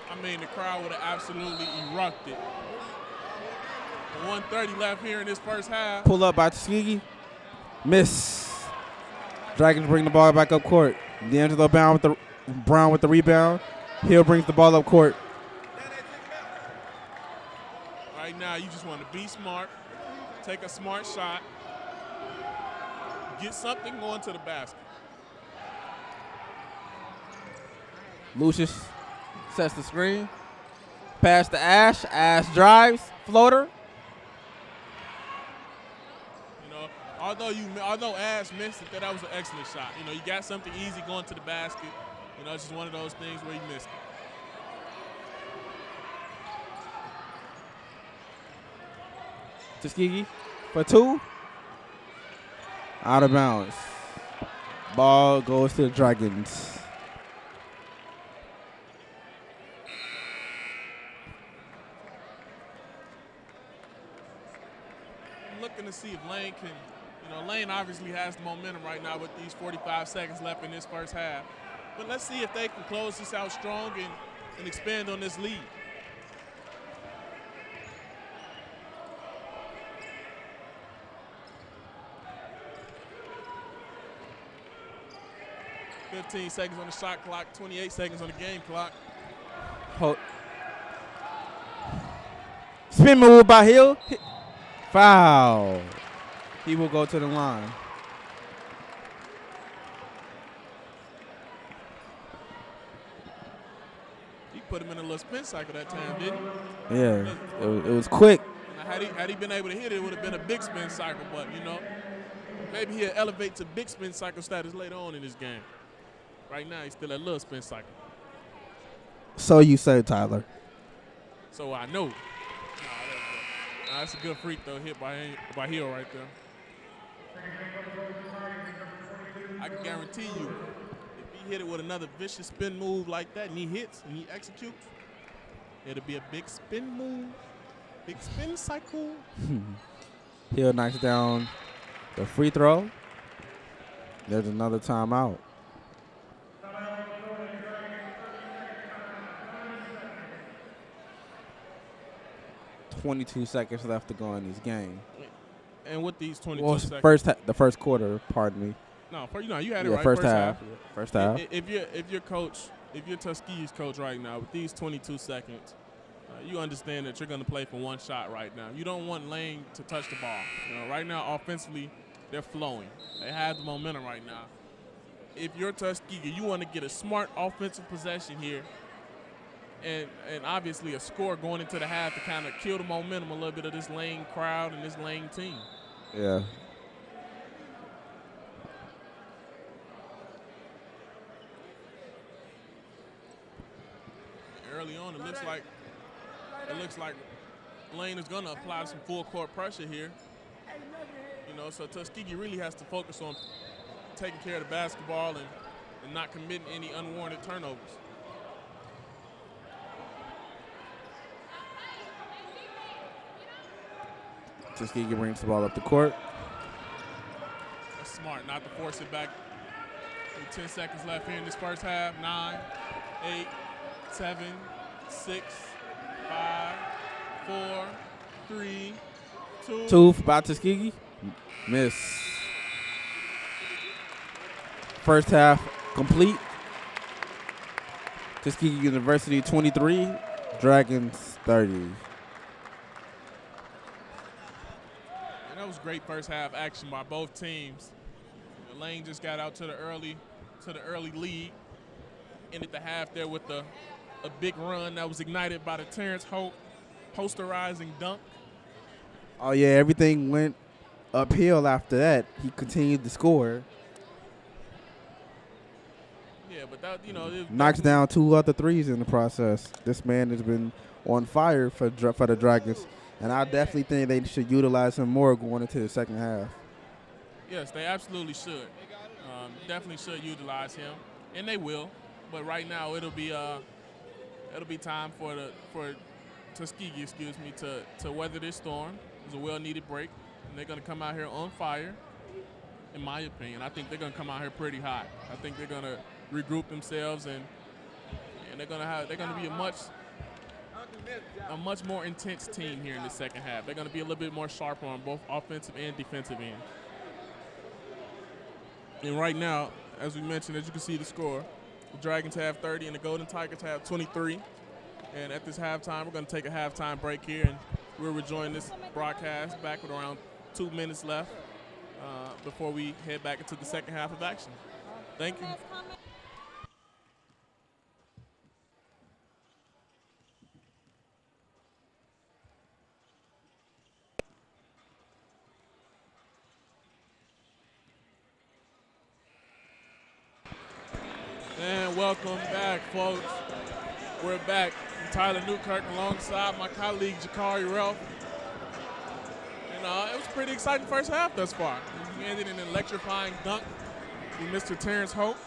Speaker 1: I mean, the crowd would have absolutely erupted. 1:30 left here in this first half.
Speaker 2: Pull up by Tuskegee. Miss. Dragons bring the ball back up court. D'Angelo Brown with the rebound. Hill brings the ball up court.
Speaker 1: Right now, you just want to be smart, take a smart shot, get something going to the basket.
Speaker 2: Lucius sets the screen. Pass to Ash. Ash drives. Floater.
Speaker 1: You know, although Ash missed it, that was an excellent shot. You know, you got something easy going to the basket. You know, it's just one of those things where you missed it.
Speaker 2: Tuskegee for 2. Out of bounds. Ball goes to the Dragons.
Speaker 1: I'm looking to see if Lane can, Lane obviously has the momentum right now with these 45 seconds left in this first half. But let's see if they can close this out strong and expand on this lead. $15 seconds on the shot clock, 28 seconds on the game clock.
Speaker 2: Holt. Spin move by Hill. Foul. He will go to the line.
Speaker 1: He put him in a little spin cycle that time, didn't he?
Speaker 2: Yeah, it was quick.
Speaker 1: Now, had he been able to hit it, it would have been a big spin cycle. But, maybe he'll elevate to big spin cycle status later on in this game. Right now, he's still at little spin cycle.
Speaker 2: So you say, Tyler.
Speaker 1: So I know. That's a good free throw hit by Hill right there. I can guarantee you, if he hit it with another vicious spin move like that and he hits and he executes, it'll be a big spin move, big spin cycle.
Speaker 2: Hill knocks down the free throw. There's another timeout. .22 seconds left to go in this game.
Speaker 1: And with these 22 seconds,
Speaker 2: the first quarter. Pardon me.
Speaker 1: No, you had it right.
Speaker 2: First half. First half.
Speaker 1: If you're Tuskegee's coach right now with these 22 seconds, you understand that you're going to play for one shot right now. You don't want Lane to touch the ball. Right now offensively, they're flowing. They have the momentum right now. If you're Tuskegee, you want to get a smart offensive possession here. And obviously a score going into the half to kind of kill the momentum a little bit of this Lane crowd and this Lane team.
Speaker 2: Yeah.
Speaker 1: Early on, it looks like Lane is going to apply some full court pressure here. So Tuskegee really has to focus on taking care of the basketball and not committing any unwarranted turnovers.
Speaker 2: Tuskegee brings the ball up the court.
Speaker 1: That's smart, not to force it back. 10 seconds left here in this first half. 9, 8, 7, 6, 5, 4, 3, 2.
Speaker 2: 2 by Tuskegee. Miss. First half complete. Tuskegee University 23, Dragons 30.
Speaker 1: And that was great first half action by both teams. The Lane just got out to the early lead. Ended the half there with a big run that was ignited by the Terrence Hope posterizing dunk.
Speaker 2: Oh, yeah, everything went uphill after that. He continued to score.
Speaker 1: Yeah, but that,
Speaker 2: knocks down 2 other threes in the process. This man has been on fire for the Dragons, and I definitely think they should utilize him more going into the second half.
Speaker 1: Yes, they absolutely should. Definitely should utilize him, and they will. But right now, it'll be time for Tuskegee, to weather this storm. It's a well-needed break, and they're going to come out here on fire. In my opinion, I think they're going to come out here pretty hot. I think they're going to regroup themselves, and they're going to be a much more intense team here in the second half. They're going to be a little bit more sharper on both offensive and defensive end. And right now, as we mentioned, as you can see the score, the Dragons have 30 and the Golden Tigers have 23. And at this halftime, we're going to take a halftime break here, and we'll rejoin this broadcast back with around 2 minutes left before we head back into the second half of action. Thank you. And welcome back, folks. We're back. I'm Tyler Newkirk alongside my colleague Jacarri Relf. And it was a pretty exciting first half thus far. We ended in an electrifying dunk with Mr. Terrence Hope.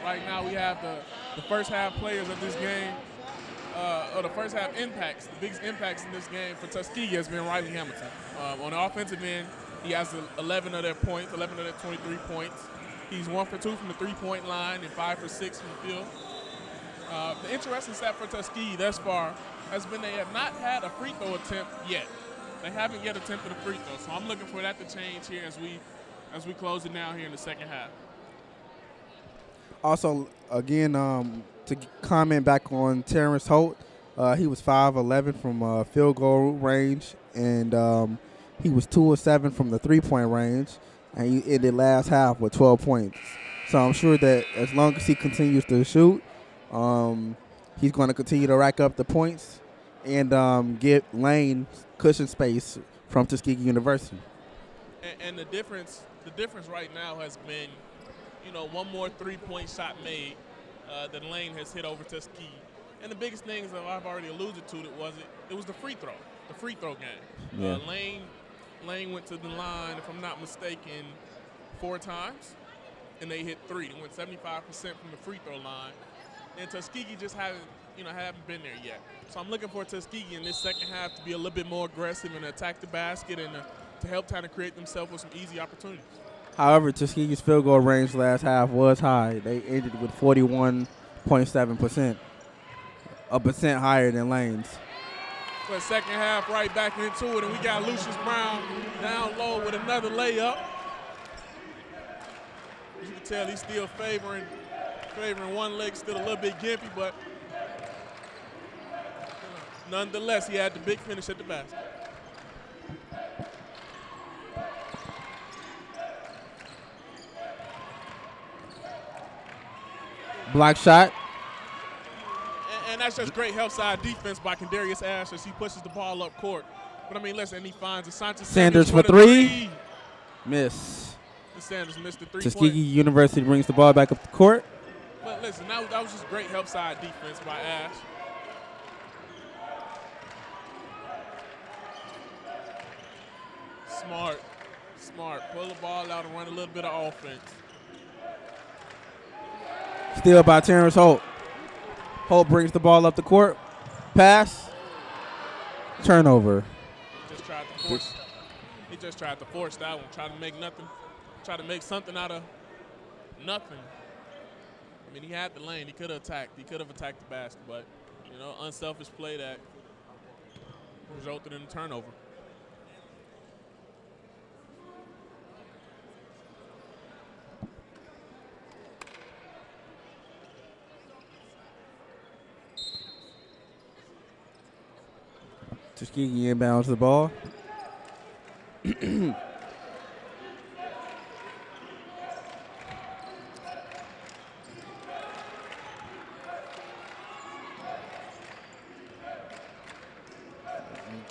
Speaker 1: Right now we have the first half players of this game, or the first half impacts. The biggest impacts in this game for Tuskegee has been Riley Hamilton. On the offensive end, he has 11 of their 23 points. He's 1 for 2 from the three-point line and 5 for 6 from the field. The interesting stat for Tuskegee thus far has been they have not had a free throw attempt yet. They haven't yet attempted a free throw, so I'm looking for that to change here as we close it down here in the second half.
Speaker 2: Also, again, to comment back on Terrence Holt, he was 5'11" from field goal range, and he was 2 of 7 from the three-point range, and he ended last half with 12 points. So I'm sure that as long as he continues to shoot, he's going to continue to rack up the points and get Lane cushion space from Tuskegee University.
Speaker 1: And the difference right now has been, one more three-point shot made that Lane has hit over Tuskegee. And the biggest things that I've already alluded to it was the free throw game.
Speaker 2: Yeah.
Speaker 1: Lane went to the line, if I'm not mistaken, 4 times, and they hit 3. They went 75% from the free throw line. And Tuskegee just haven't been there yet. So I'm looking for Tuskegee in this second half to be a little bit more aggressive and attack the basket and to help kind of create themselves with some easy opportunities.
Speaker 2: However, Tuskegee's field goal range last half was high. They ended with 41.7%, a percent higher than Lane's.
Speaker 1: But second half right back into it, and we got Lucius Brown down low with another layup. As you can tell, he's still favoring one leg, still a little bit gimpy, but nonetheless, he had the big finish at the basket.
Speaker 2: Block shot.
Speaker 1: And that's just great help side defense by Kendarius Ash as he pushes the ball up court. But, listen, he finds Asante
Speaker 2: Sanders for 3. Miss.
Speaker 1: Sanders missed the 3-point.
Speaker 2: Tuskegee University brings the ball back up the court.
Speaker 1: But, listen, that was just great help side defense by Ash. Smart. Pull the ball out and run a little bit of offense.
Speaker 2: Steal by Terrence Holt. Holt brings the ball up the court. Pass. Turnover.
Speaker 1: He just tried to force that one. Try to make something out of nothing. He had the lane. He could have attacked. He could have attacked the basket, but unselfish play that resulted in a turnover.
Speaker 2: Tuskegee inbounds the ball.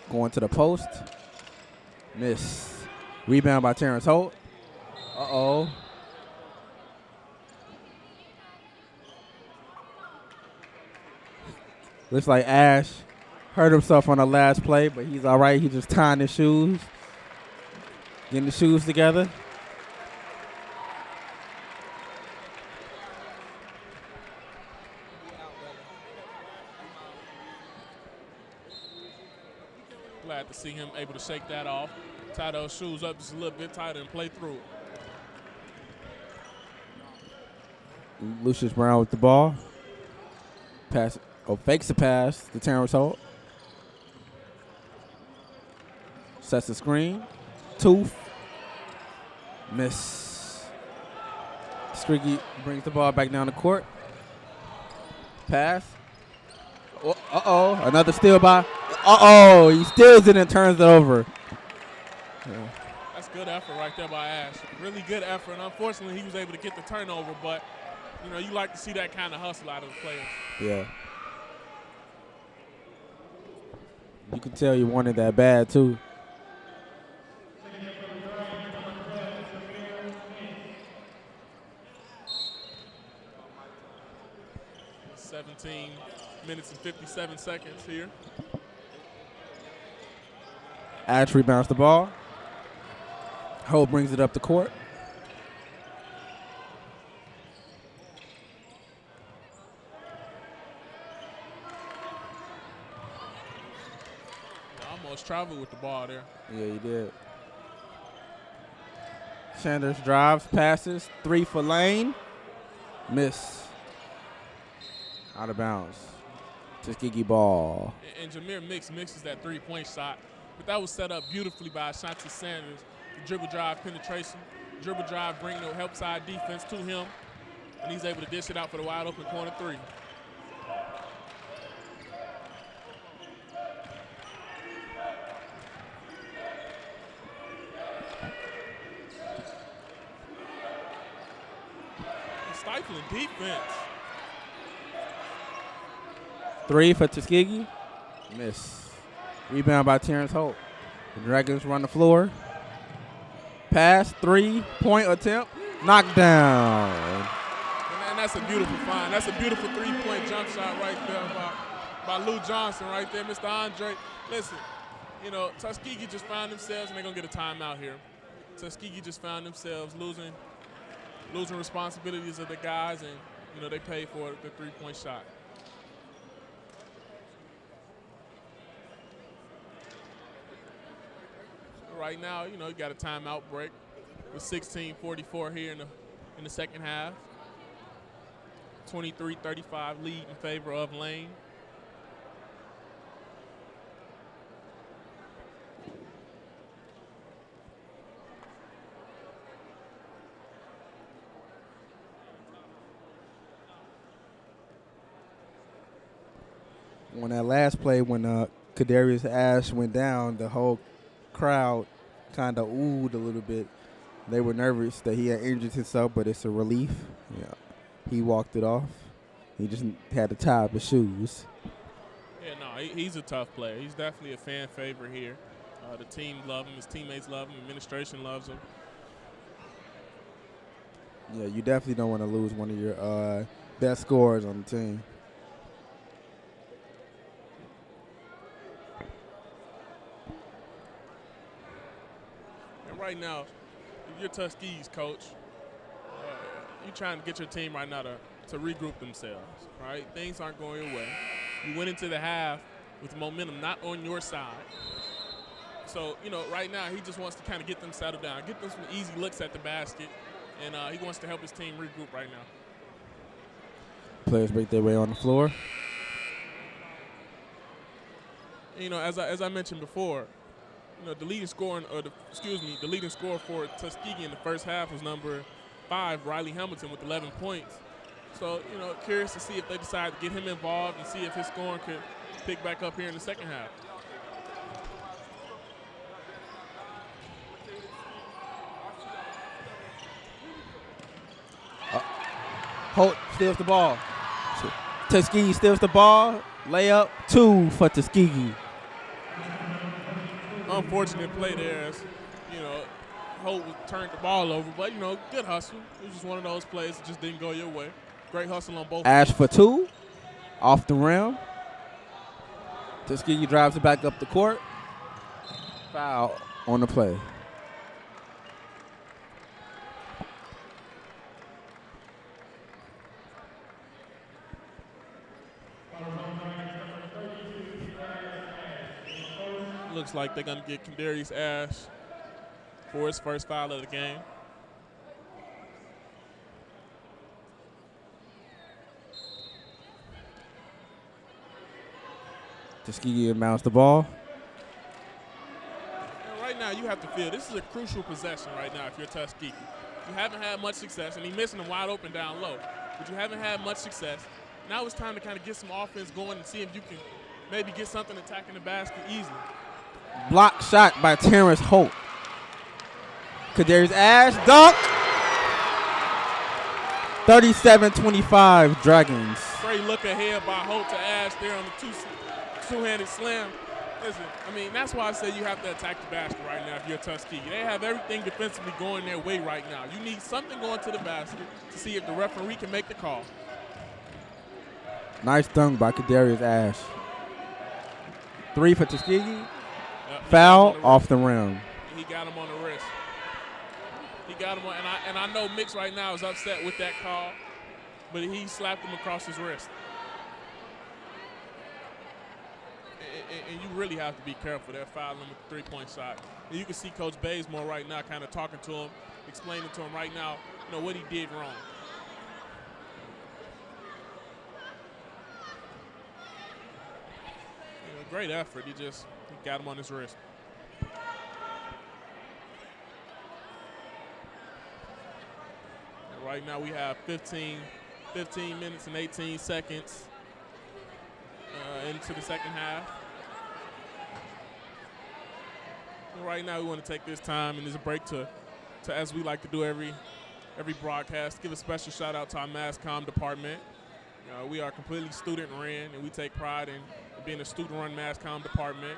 Speaker 2: Going to the post. Miss. Rebound by Terrence Holt. Uh-oh. Looks like Ash hurt himself on the last play, but he's all right. He's just tying his shoes, getting the shoes together.
Speaker 1: Glad to see him able to shake that off, tie those shoes up just a little bit tighter and play through it.
Speaker 2: Lucius Brown with the ball. Pass. Oh, fakes the pass to Terrence Holt. Sets the screen. Tooth. Miss. Tuskegee brings the ball back down the court. Pass. Oh, uh-oh. Another steal by. Uh-oh. He steals it and turns it over. Yeah.
Speaker 1: That's good effort right there by Ash. Really good effort. And unfortunately, he was able to get the turnover, but, you know, you like to see that kind of hustle out of the players.
Speaker 2: Yeah. You can tell you wanted that bad, too.
Speaker 1: "17 minutes and 57 seconds here."
Speaker 2: Ash rebounds the ball. Holt brings it up the court.
Speaker 1: Almost traveled with the ball there.
Speaker 2: Yeah, he did. Sanders drives, passes, 3 for Lane. Miss. Out of bounds. Tuskegee ball.
Speaker 1: And Jameer mixes that three-point shot, but that was set up beautifully by Ashanti Sanders. The dribble drive penetration, dribble drive bringing the help side defense to him, and he's able to dish it out for the wide open corner 3. Stifling defense.
Speaker 2: 3 for Tuskegee. Miss. Rebound by Terrence Holt. The Dragons run the floor. Pass, 3-point attempt. Knocked down.
Speaker 1: And that's a beautiful find. That's a beautiful 3-point jump shot right there by Lou Johnson right there. Mr. Andre, listen, you know, Tuskegee just found themselves, and they're going to get a timeout here. Tuskegee just found themselves losing responsibilities of the guys, and, you know, they pay for the 3-point shot. Right now, you know, you got a timeout break with 16:44 here in the second half. 23-35 lead in favor of Lane.
Speaker 2: On that last play, when Kadarius Ash went down, the whole crowd kind of oohed a little bit. They were nervous that he had injured himself, but it's a relief. Yeah, he walked it off. He just had to tie up his shoes.
Speaker 1: Yeah, no, he's a tough player. He's definitely a fan favorite here. The team loves him. His teammates love him. Administration loves him.
Speaker 2: Yeah, you definitely don't want to lose one of your best scorers on the team.
Speaker 1: Right now, if you're Tuskegee's coach, you're trying to get your team right now to regroup themselves, right? Things aren't going your way. You went into the half with momentum not on your side. So, you know, right now he just wants to kind of get them settled down, get them some easy looks at the basket, and he wants to help his team regroup right now.
Speaker 2: Players make their way on the floor.
Speaker 1: You know, as I mentioned before, you know, the leading scorer for Tuskegee in the first half was number 5, Riley Hamilton, with 11 points. So, you know, curious to see if they decide to get him involved and see if his scoring could pick back up here in the second half.
Speaker 2: Holt steals the ball. Tuskegee steals the ball. Layup, 2 for Tuskegee.
Speaker 1: Unfortunate play there as, Holt turned the ball over. But, good hustle. It was just one of those plays that just didn't go your way. Great hustle on both
Speaker 2: Ash
Speaker 1: teams.
Speaker 2: for 2. Off the rim. Tuskegee drives it back up the court. Foul on the play.
Speaker 1: Looks like they're going to get Kendarius Ash for his first foul of the game.
Speaker 2: Tuskegee inbounds the ball.
Speaker 1: And right now, you have to feel this is a crucial possession right now if you're Tuskegee. You haven't had much success, and he's missing them wide open down low. But you haven't had much success. Now it's time to kind of get some offense going and see if you can maybe get something attacking the basket easily.
Speaker 2: Block shot by Terrence Holt. Kadarius Ash, dunk. 37-25 Dragons.
Speaker 1: Great look ahead by Holt to Ash there on the two-handed slam. Listen, that's why I say you have to attack the basket right now if you're Tuskegee. They have everything defensively going their way right now. You need something going to the basket to see if the referee can make the call.
Speaker 2: Nice dunk by Kadarius Ash. 3 for Tuskegee. Foul off the rim.
Speaker 1: He got him on the wrist. He got him on, and I know Mix right now is upset with that call, but he slapped him across his wrist. And you really have to be careful there, fouling him with the three-point shot. And you can see Coach Bazemore right now kind of talking to him, explaining to him right now, what he did wrong. Great effort. He got him on his wrist. And right now we have 15 minutes and 18 seconds into the second half. And right now we want to take this time and this break to as we like to do every broadcast, give a special shout out to our mass comm department. We are completely student-run, and we take pride in being a student-run mass comm department.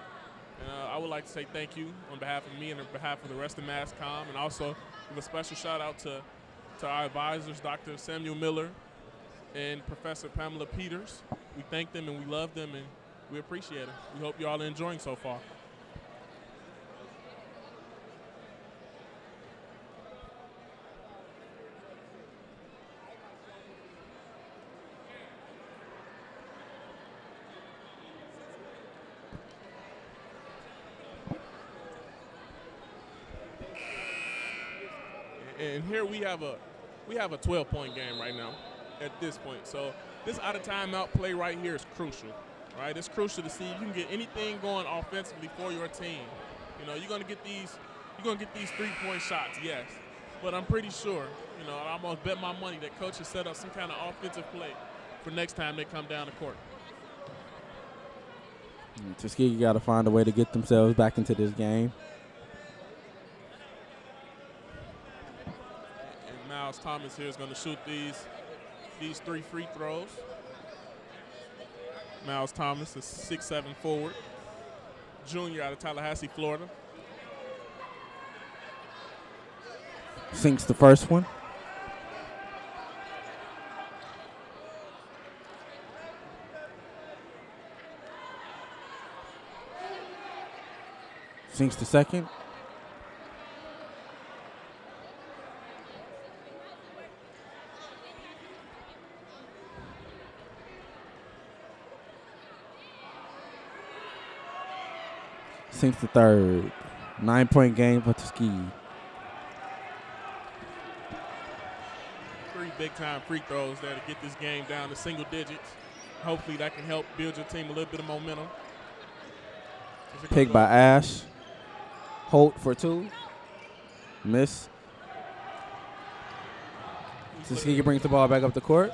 Speaker 1: I would like to say thank you on behalf of me and on behalf of the rest of mass comm, and also give a special shout-out to our advisors, Dr. Samuel Miller and Professor Pamela Peters. We thank them and we love them, and we appreciate it. We hope you all are enjoying so far. And here we have a 12-point game right now at this point. So this out of timeout play right here is crucial, right? It's crucial to see if you can get anything going offensively for your team. You're gonna get these 3-point shots, yes. But I'm pretty sure, I almost bet my money that coach has set up some kind of offensive play for next time they come down the court.
Speaker 2: Tuskegee got to find a way to get themselves back into this game.
Speaker 1: Miles Thomas here is going to shoot these 3 free throws. Miles Thomas is 6'7" forward, junior out of Tallahassee, Florida.
Speaker 2: Sinks the first one. Sinks the second. Sinks the third. 9-point game for Tuskegee.
Speaker 1: 3 big-time free throws there to get this game down to single digits. Hopefully that can help build your team a little bit of momentum.
Speaker 2: Pick by Ash. Holt for 2. Miss. Tuskegee brings the ball back up the court.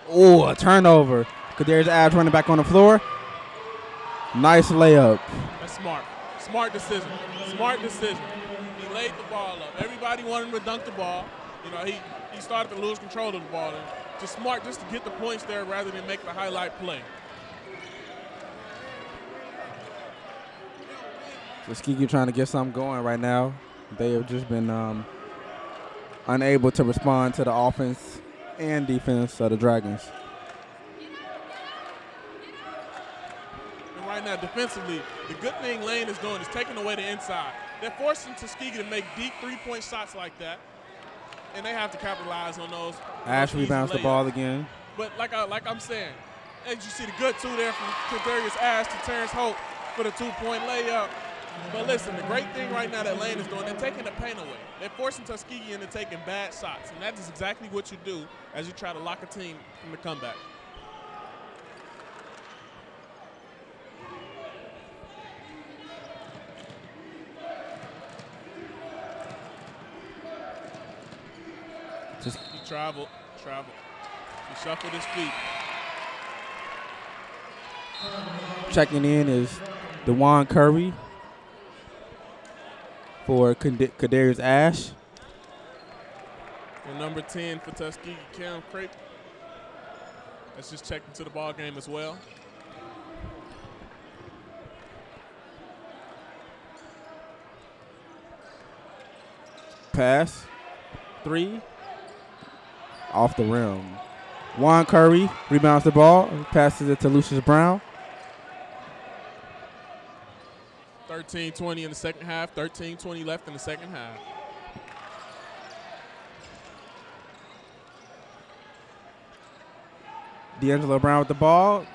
Speaker 2: Oh, a turnover. Kadarius Ash running back on the floor. Nice layup.
Speaker 1: That's smart. Smart decision. Smart decision. He laid the ball up. Everybody wanted him to dunk the ball, You know, he started to lose control of the ball. And just smart just to get the points there rather than make the highlight play.
Speaker 2: Tuskegee trying to get something going right now. They have just been unable to respond to the offense and defense of the Dragons.
Speaker 1: And right now, defensively, the good thing Lane is doing is taking away the inside. They're forcing Tuskegee to make deep three-point shots like that, and they have to capitalize on those.
Speaker 2: Ash rebounds the ball again.
Speaker 1: But like I'm saying, as you see the good two there from Kadarius Ash to Terrence Hope for the two-point layup. But listen, the great thing right now that Lane is doing, they're taking the paint away. They're forcing Tuskegee into taking bad shots, and that is exactly what you do as you try to lock a team from the comeback. He traveled. He shuffled his feet.
Speaker 2: Checking in is Jacarri for Kadarius Ash.
Speaker 1: And number 10 for Tuskegee, Cam Crape. That's just checked into the ball game as well.
Speaker 2: Pass. 3. Off the rim. Jacarri rebounds the ball, passes it to Lucius Brown.
Speaker 1: 13-20 in the second half, 13-20 left in the second half.
Speaker 2: D'Angelo Brown with the ball.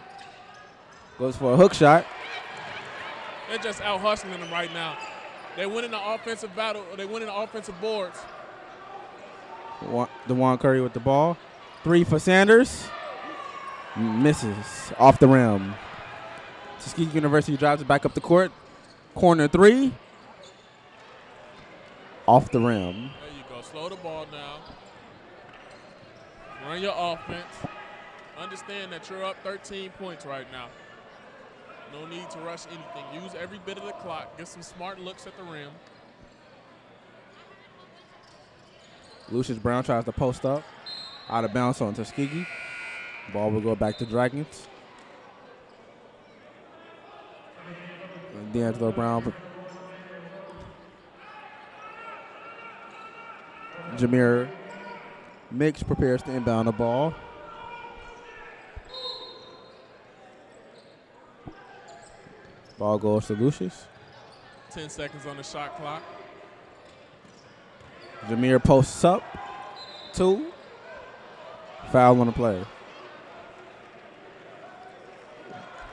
Speaker 2: Goes for a hook shot.
Speaker 1: They're just out hustling them right now. They're winning the offensive battle, or they're winning the offensive boards.
Speaker 2: Jacarri with the ball. 3 for Sanders. Misses off the rim. Tuskegee University drives it back up the court. Corner 3. Off the rim.
Speaker 1: There you go. Slow the ball down. Run your offense. Understand that you're up 13 points right now. No need to rush anything. Use every bit of the clock. Get some smart looks at the rim.
Speaker 2: Lucius Brown tries to post up. Out of bounds on Tuskegee. Ball will go back to Dragons. And D'Angelo Brown. Jameer Mix prepares to inbound the ball. Ball goes to Lucius.
Speaker 1: 10 seconds on the shot clock.
Speaker 2: Jameer posts up. 2. Foul on the play.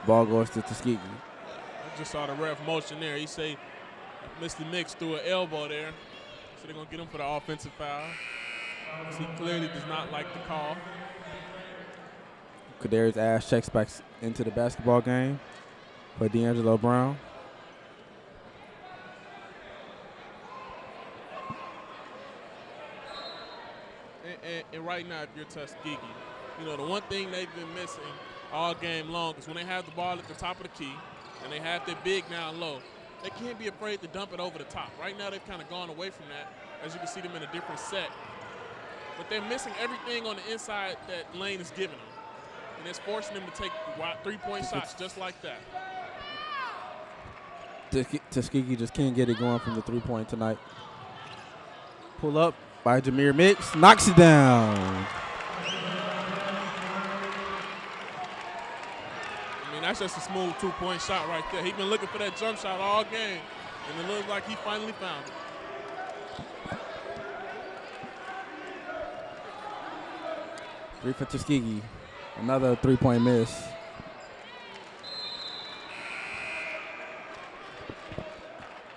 Speaker 2: Ball goes to Tuskegee.
Speaker 1: I just saw the ref motion there. He say Mr. Mix threw an elbow there. So they're going to get him for the offensive foul. He clearly does not like the call.
Speaker 2: Kadarius Ash checks back into the basketball game for D'Angelo Brown.
Speaker 1: And right now, if you're Tuskegee, you know, the one thing they've been missing all game long is when they have the ball at the top of the key and they have their big down low, they can't be afraid to dump it over the top. Right now, they've kind of gone away from that. As you can see them in a different set. But they're missing everything on the inside that Lane is giving them. And it's forcing them to take three-point shots just like that.
Speaker 2: Tuskegee just can't get it going from the three-point tonight. Pull up by Jameer Mix. Knocks it down.
Speaker 1: I mean, that's just a smooth two-point shot right there. He's been looking for that jump shot all game, and it looks like he finally found it.
Speaker 2: Three for Tuskegee. Another three-point miss.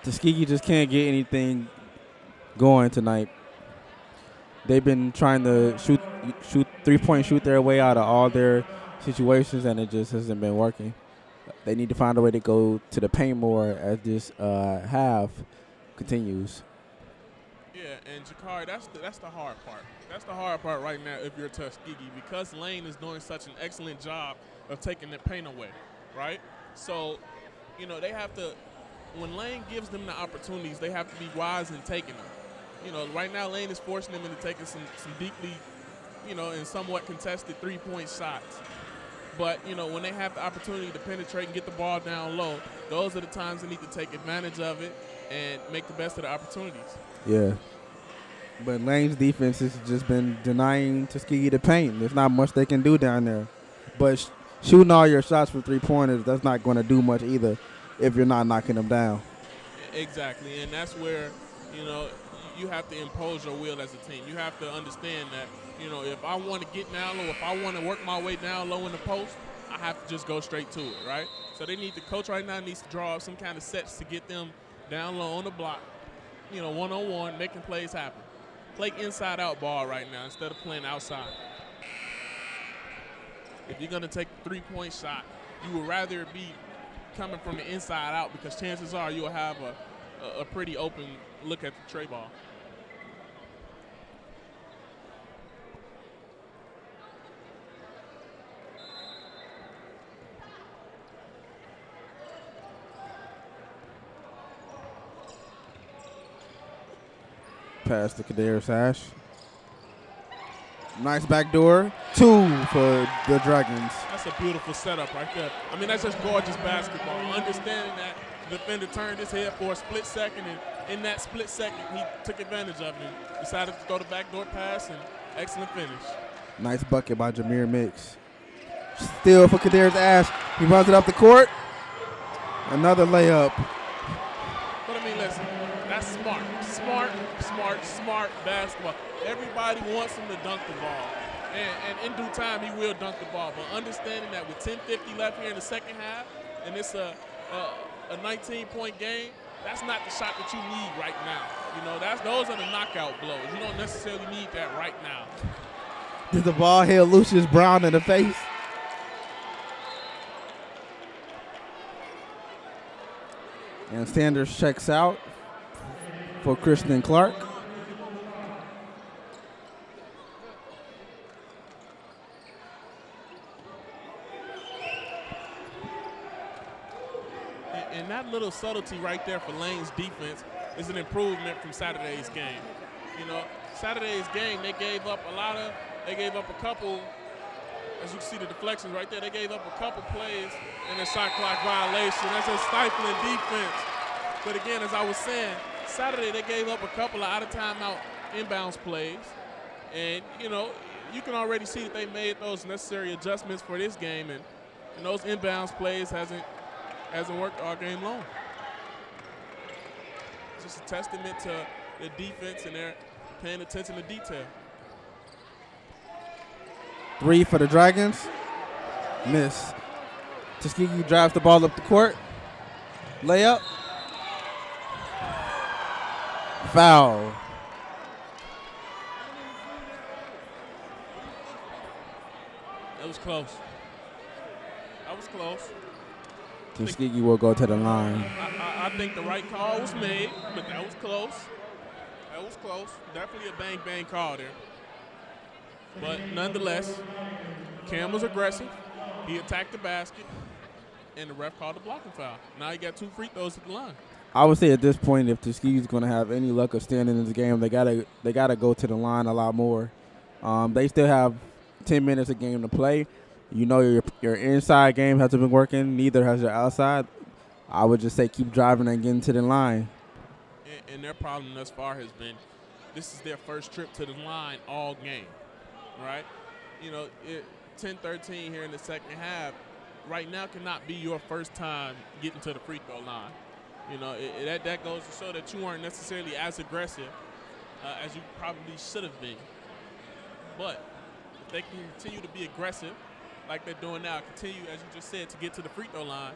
Speaker 2: Tuskegee just can't get anything going tonight. They've been trying to shoot three-point shoot their way out of all their situations, and it just hasn't been working. They need to find a way to go to the paint more as this half continues.
Speaker 1: Yeah, and Jacarri, that's the hard part. That's the hard part right now if you're Tuskegee, because Lane is doing such an excellent job of taking the paint away, right? So, you know, they have to, when Lane gives them the opportunities, they have to be wise in taking them. right now Lane is forcing them into taking some deeply, and somewhat contested three-point shots. But, when they have the opportunity to penetrate and get the ball down low, those are the times they need to take advantage of it and make the best of the opportunities.
Speaker 2: Yeah. But Lane's defense has just been denying Tuskegee the paint. There's not much they can do down there. But shooting all your shots for three-pointers, that's not going to do much either if you're not knocking them down.
Speaker 1: Exactly, and that's where, you have to impose your will as a team. You have to understand that, if I want to get down low, if I want to work my way down low in the post, I have to just go straight to it, right? So the coach right now needs to draw up some kind of sets to get them down low on the block, one-on-one, making plays happen. Play inside-out ball right now instead of playing outside. If you're going to take a three-point shot, you would rather it be coming from the inside out because chances are you'll have a pretty open look at the tray ball.
Speaker 2: Pass to Kadarius Ash. Nice backdoor. 2 for the Dragons.
Speaker 1: That's a beautiful setup right there. I mean, that's just gorgeous basketball. Understanding that the defender turned his head for a split second, and in that split second, he took advantage of it and decided to throw the backdoor pass, and excellent finish.
Speaker 2: Nice bucket by Jameer Mix. Steal for Kadarius Ash. He runs it up the court. Another layup.
Speaker 1: But, I mean, listen, that's smart basketball. Everybody wants him to dunk the ball. And in due time, he will dunk the ball. But understanding that with 10:50 left here in the second half, and it's a 19-point game, that's not the shot that you need right now. Those are the knockout blows. You don't necessarily need that right now.
Speaker 2: Did the ball hit Lucius Brown in the face? And Sanders checks out for Christian Clark.
Speaker 1: And that little subtlety right there for Lane's defense is an improvement from Saturday's game. Saturday's game, they gave up a couple, as you can see the deflections right there, they gave up a couple plays in a shot clock violation. That's a stifling defense. But again, as I was saying, Saturday they gave up a couple of out-of-timeout inbounds plays. And, you can already see that they made those necessary adjustments for this game. And those inbounds plays hasn't worked all game long. It's just a testament to the defense and they're paying attention to detail.
Speaker 2: 3 for the Dragons. Miss. Tuskegee drives the ball up the court. Layup. Foul.
Speaker 1: That was close.
Speaker 2: Tuskegee will go to the line.
Speaker 1: I think the right call was made, but that was close. Definitely a bang-bang call there. But nonetheless, Cam was aggressive. He attacked the basket, and the ref called the blocking foul. Now he got 2 free throws at the line.
Speaker 2: I would say at this point, if Tuskegee's going to have any luck of standing in this game, they gotta go to the line a lot more. They still have 10 minutes a game to play. Your inside game hasn't been working. Neither has your outside. I would just say keep driving and getting to the line.
Speaker 1: And their problem thus far has been this is their first trip to the line all game, right? 10-13 here in the second half right now cannot be your first time getting to the free throw line. That goes to show that you weren't necessarily as aggressive as you probably should have been. But if they can continue to be aggressive like they're doing now, continue, as you just said, to get to the free throw line,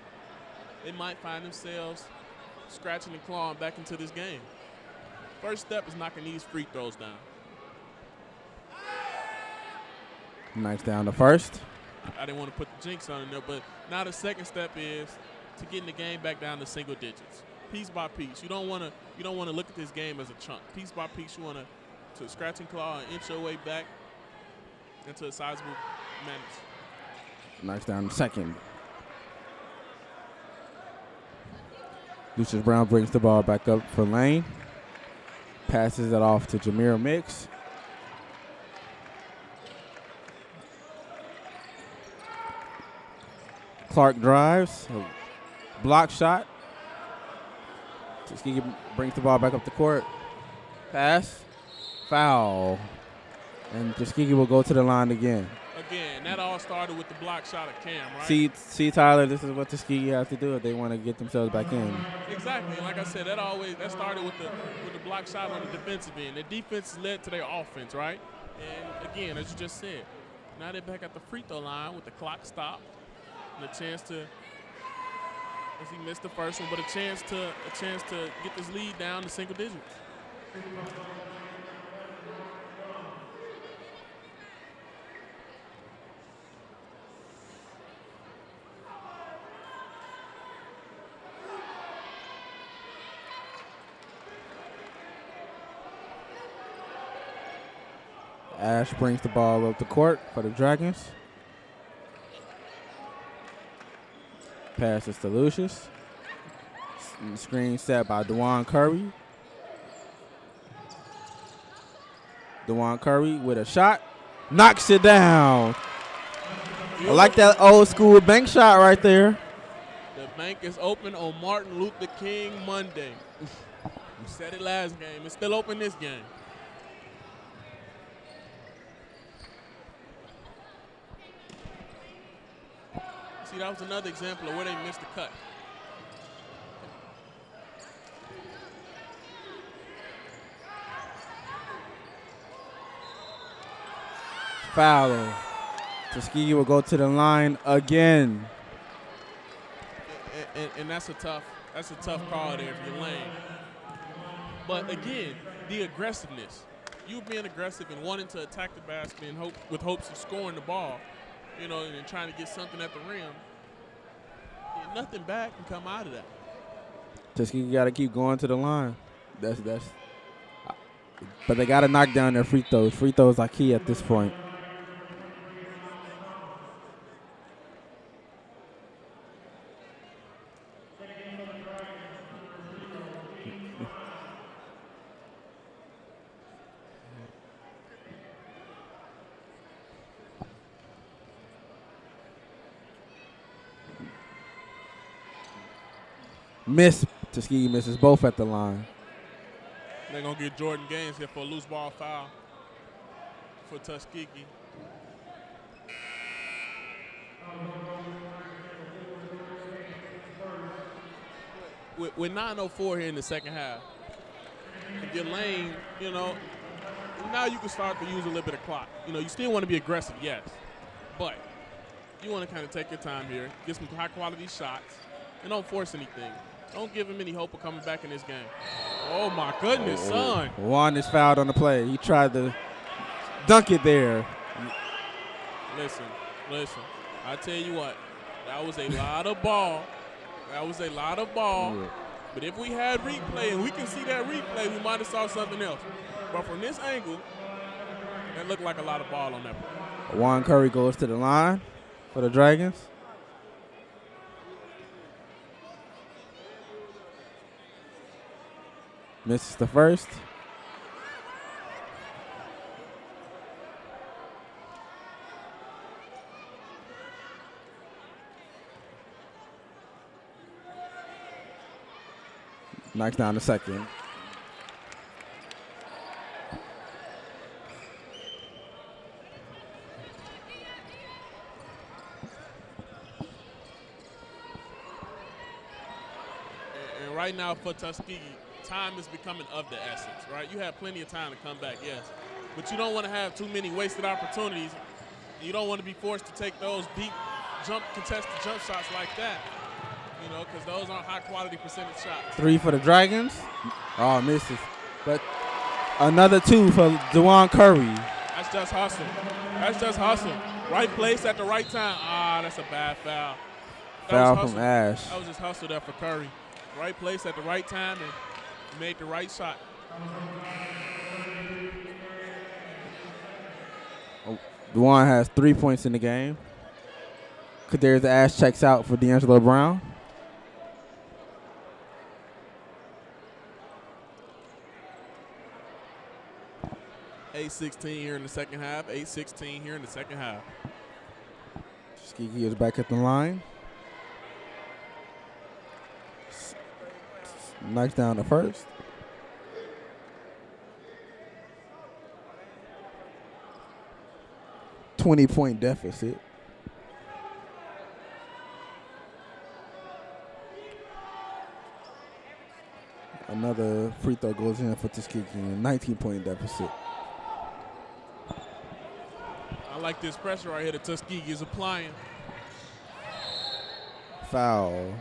Speaker 1: they might find themselves scratching and clawing back into this game. First step is knocking these free throws down.
Speaker 2: Nice down the first.
Speaker 1: I didn't want to put the jinx on in there, but now the second step is to getting the game back down to single digits, piece by piece. You don't want to look at this game as a chunk. Piece by piece, you want to scratch and claw and inch your way back into a sizable manage.
Speaker 2: Nice down the second. Lucius Brown brings the ball back up for Lane. Passes it off to Jameer Mix. Clark drives. Block shot. Tuskegee brings the ball back up the court. Pass. Foul. And Tuskegee will go to the line again.
Speaker 1: Again, that all started with the block shot of Cam, right?
Speaker 2: See, Tyler, this is what Tuskegee has to do if they want to get themselves back in.
Speaker 1: Exactly. And like I said, that started with the block shot on the defensive end. The defense led to their offense, right? And again, as you just said, now they're back at the free throw line with the clock stopped and a chance to, as he missed the first one, but a chance to get this lead down to single digits.
Speaker 2: Ash brings the ball up the court for the Dragons. Passes to Lucius. Screen set by DeJuan Curry. DeJuan Curry with a shot. Knocks it down. I like that old school bank shot right there.
Speaker 1: The bank is open on Martin Luther King Monday. We said it last game. It's still open this game. See, that was another example of where they missed the cut.
Speaker 2: Foul. Tuskegee will go to the line again.
Speaker 1: And that's a tough call there if you're lane. But again, the aggressiveness. You being aggressive and wanting to attack the basket and with hopes of scoring the ball, you know, and trying to get something at the rim. Nothing bad can come out of that.
Speaker 2: Tuskegee got to keep going to the line. But they got to knock down their free throws. Free throws are key at this point. Tuskegee misses both at the line.
Speaker 1: They're going to get Jordan Gaines here for a loose ball foul for Tuskegee. With 9:04 here in the second half, if you're lane, you know, now you can start to use a little bit of clock. You know, you still want to be aggressive, yes, but you want to kind of take your time here, get some high-quality shots, and don't force anything. Don't give him any hope of coming back in this game. Oh, my goodness, son.
Speaker 2: Juan is fouled on the play. He tried to dunk it there.
Speaker 1: Listen. I tell you what, that was a lot of ball. Yeah. But if we had replay and we can see that replay, we might have saw something else. But from this angle, that looked like a lot of ball on that play.
Speaker 2: Juan Curry goes to the line for the Dragons. Misses the first. Knocks down the second.
Speaker 1: And right now for Tuskegee, time is becoming of the essence, right? You have plenty of time to come back, yes. But you don't want to have too many wasted opportunities. You don't want to be forced to take those deep contested jump shots like that, you know, because those aren't high-quality percentage shots.
Speaker 2: 3 for the Dragons. Oh, misses. But another 2 for DeJuan Curry.
Speaker 1: That's just hustle. Right place at the right time. Ah, that's a bad foul.
Speaker 2: Foul from Ash.
Speaker 1: That was just hustle there for Curry. Right place at the right time and made the right shot.
Speaker 2: DeJuan has 3 points in the game. Kadarius Ash checks out for D'Angelo Brown.
Speaker 1: 8:16 here in the second half. 8:16 here in the second half.
Speaker 2: Tuskegee is back at the line. Knocks down the first. $20-point deficit. Another free throw goes in for Tuskegee. 19-point deficit.
Speaker 1: I like this pressure right here that Tuskegee is applying.
Speaker 2: Foul.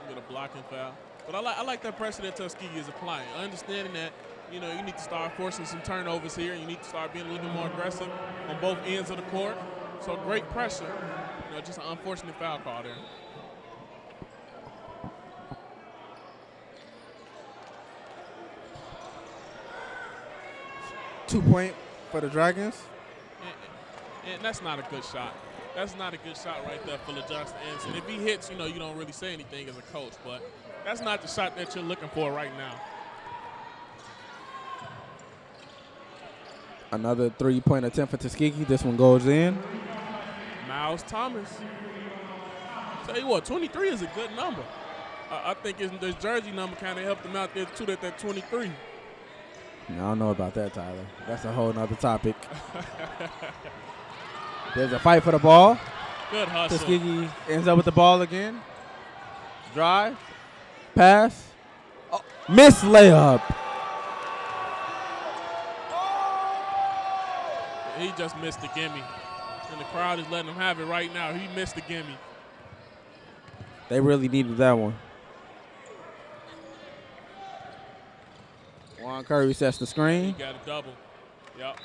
Speaker 1: Get a blocking foul. But I like that pressure that Tuskegee is applying. Understanding that, you need to start forcing some turnovers here. You need to start being a little bit more aggressive on both ends of the court. So great pressure. Just an unfortunate foul call there.
Speaker 2: Two-point for the Dragons.
Speaker 1: And that's not a good shot. That's not a good shot right there for LaJustice Anderson. If he hits, you don't really say anything as a coach, but that's not the shot that you're looking for right now.
Speaker 2: Another three-point attempt for Tuskegee. This one goes in.
Speaker 1: Miles Thomas. Tell you what, 23 is a good number. I think this jersey number kind of helped him out there too, that 23.
Speaker 2: I don't know about that, Tyler. That's a whole nother topic. There's a fight for the ball.
Speaker 1: Good hustle.
Speaker 2: Tuskegee ends up with the ball again. Drive. Pass. Oh, missed layup.
Speaker 1: He just missed the gimme. And the crowd is letting him have it right now. He missed the gimme.
Speaker 2: They really needed that one. Juan Curry sets the screen.
Speaker 1: He got a double. Yep.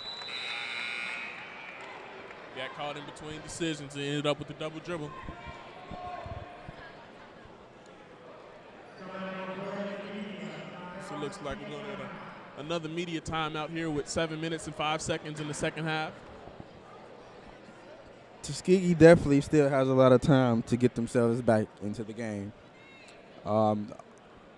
Speaker 1: Got caught in between decisions and ended up with the double dribble. So it looks like we're going to have another media timeout here with 7 minutes and 5 seconds in the second half.
Speaker 2: Tuskegee definitely still has a lot of time to get themselves back into the game.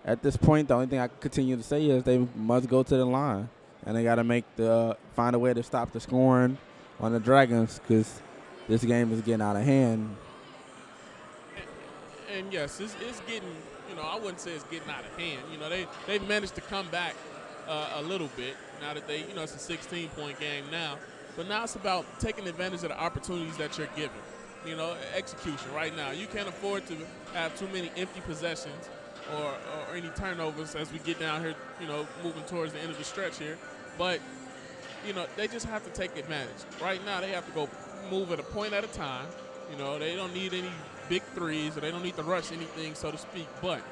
Speaker 2: At this point, the only thing I can continue to say is they must go to the line, and they got to find a way to stop the scoring on the Dragons, because this game is getting out of hand.
Speaker 1: And yes, it's getting, I wouldn't say it's getting out of hand. They've managed to come back a little bit now that it's a 16-point game now. But now it's about taking advantage of the opportunities that you're given. Execution right now. You can't afford to have too many empty possessions or any turnovers as we get down here, moving towards the end of the stretch here. But they just have to take advantage. Right now, they have to go move at a point at a time. They don't need any big threes, or they don't need to rush anything, so to speak. But,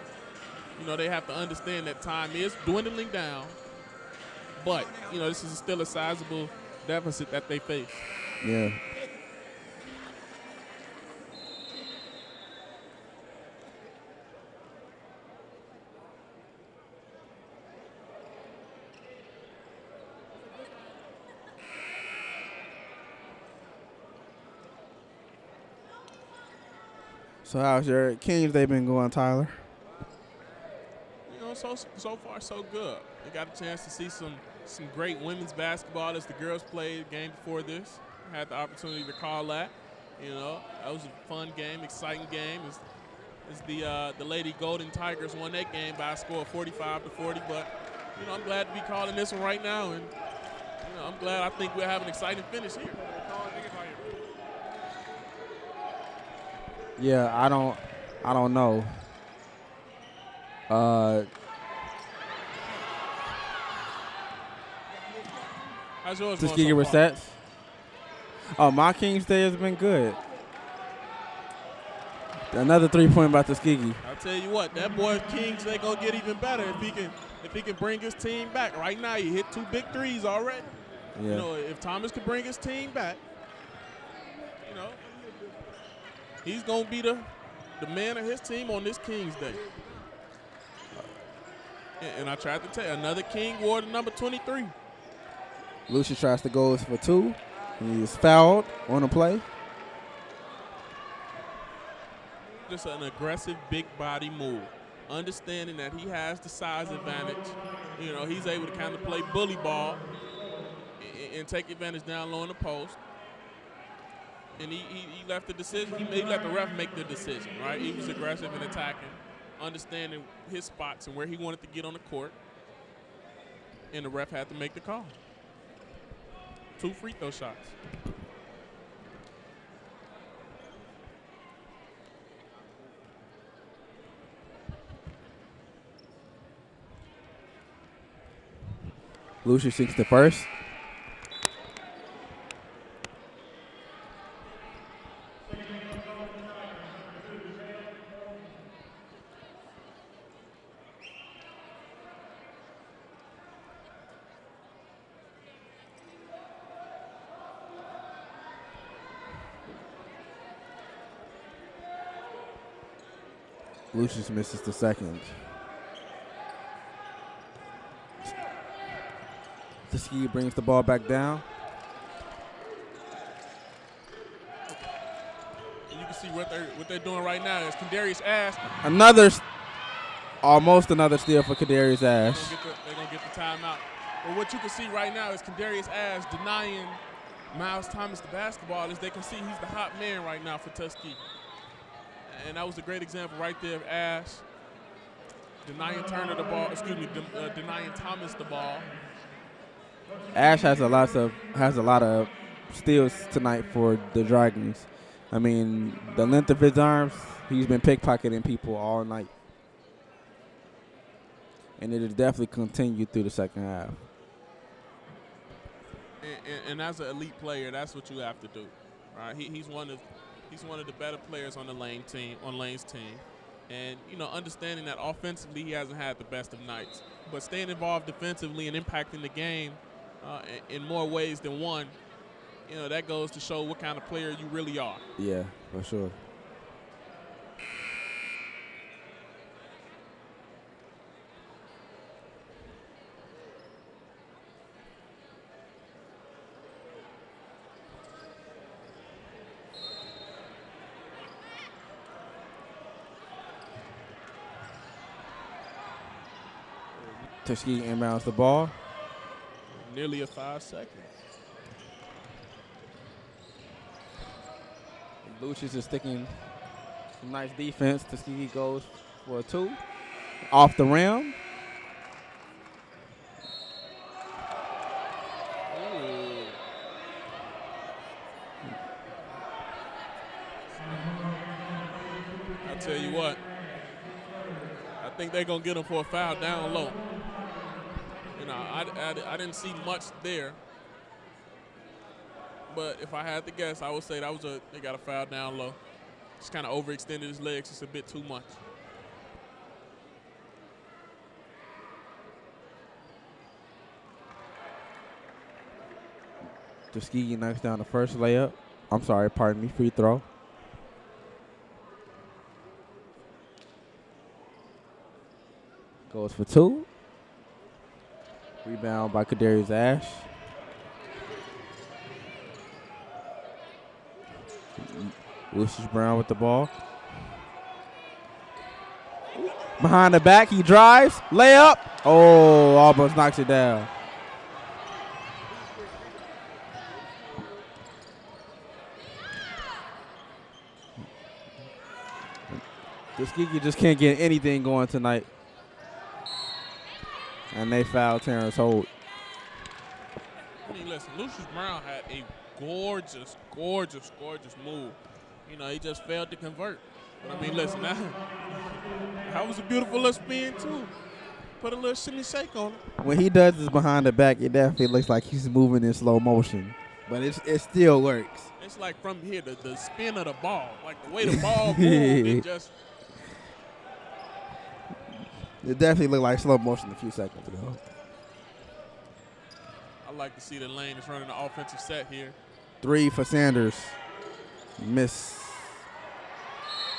Speaker 1: they have to understand that time is dwindling down. But, this is still a sizable deficit that they face.
Speaker 2: Yeah. So how's your Kings day been going, Tyler?
Speaker 1: So far so good. We got a chance to see some great women's basketball as the girls played the game before this. I had the opportunity to call that. That was a fun game, exciting game. As the Lady Golden Tigers won that game by a score of 45-40. But I'm glad to be calling this one right now, and I'm glad. I think we'll have an exciting finish here.
Speaker 2: Yeah, I don't know.
Speaker 1: How's yours
Speaker 2: Tuskegee
Speaker 1: going so far?
Speaker 2: resets. Oh, my Kings day has been good. Another 3-point by Tuskegee.
Speaker 1: I'll tell you what, that boy Kings, they gonna get even better if he can bring his team back. Right now, he hit 2 big threes already.
Speaker 2: Yeah.
Speaker 1: If Thomas could bring his team back, he's gonna be the man of his team on this Kings day. And I tried to tell you, another King wore the number 23.
Speaker 2: Lucius tries to go for 2. He is fouled on the play.
Speaker 1: Just an aggressive, big body move. Understanding that he has the size advantage. He's able to kind of play bully ball and take advantage down low in the post. And he left the decision. He let the ref make the decision, right? He was aggressive in attacking, understanding his spots and where he wanted to get on the court. And the ref had to make the call. 2 free throw shots.
Speaker 2: Lucius seeks the first. Lucius misses the second. Tuskegee brings the ball back down.
Speaker 1: And you can see what they're doing right now is Kadarius Ash.
Speaker 2: Almost another steal for Kadarius Ash.
Speaker 1: They're going to get the timeout. But what you can see right now is Kadarius Ash denying Miles Thomas the basketball. As they can see, he's the hot man right now for Tuskegee. And that was a great example right there of Ash denying Turner the ball. Denying Thomas the ball.
Speaker 2: Ash has a lot of steals tonight for the Dragons. I mean, the length of his arms, he's been pickpocketing people all night. And it'll definitely continue through the second half.
Speaker 1: And as an elite player, that's what you have to do, right? He's one of the better players on Lane's team. And, understanding that offensively he hasn't had the best of nights. But staying involved defensively and impacting the game in more ways than one, that goes to show what kind of player you really are.
Speaker 2: Yeah, for sure. Tuskegee inbounds the ball.
Speaker 1: Nearly a 5 seconds.
Speaker 2: Lucius is sticking some nice defense. Tuskegee goes for a 2. Off the rim.
Speaker 1: Ooh. I'll tell you what. I think they're going to get him for a foul down low. I didn't see much there. But if I had to guess, I would say they got a foul down low. Just kind of overextended his legs just a bit too much.
Speaker 2: Tuskegee knocks down the first layup. Free throw. Goes for 2. Rebound by Kadarius Ash. Lucius Brown with the ball. Behind the back, he drives. Layup. Oh, almost knocks it down. Tuskegee just can't get anything going tonight. And they foul Terrence Holt.
Speaker 1: I mean, listen, Lucius Brown had a gorgeous, gorgeous, gorgeous move. He just failed to convert. But I mean, listen, that was a beautiful little spin, too. Put a little shimmy shake on it.
Speaker 2: When he does this behind the back, it definitely looks like he's moving in slow motion. But it still works.
Speaker 1: It's like from here, the spin of the ball. Like the way the ball moved, it just.
Speaker 2: It definitely looked like slow motion a few seconds ago.
Speaker 1: I like to see that Lane is running the offensive set here.
Speaker 2: 3 for Sanders. Miss.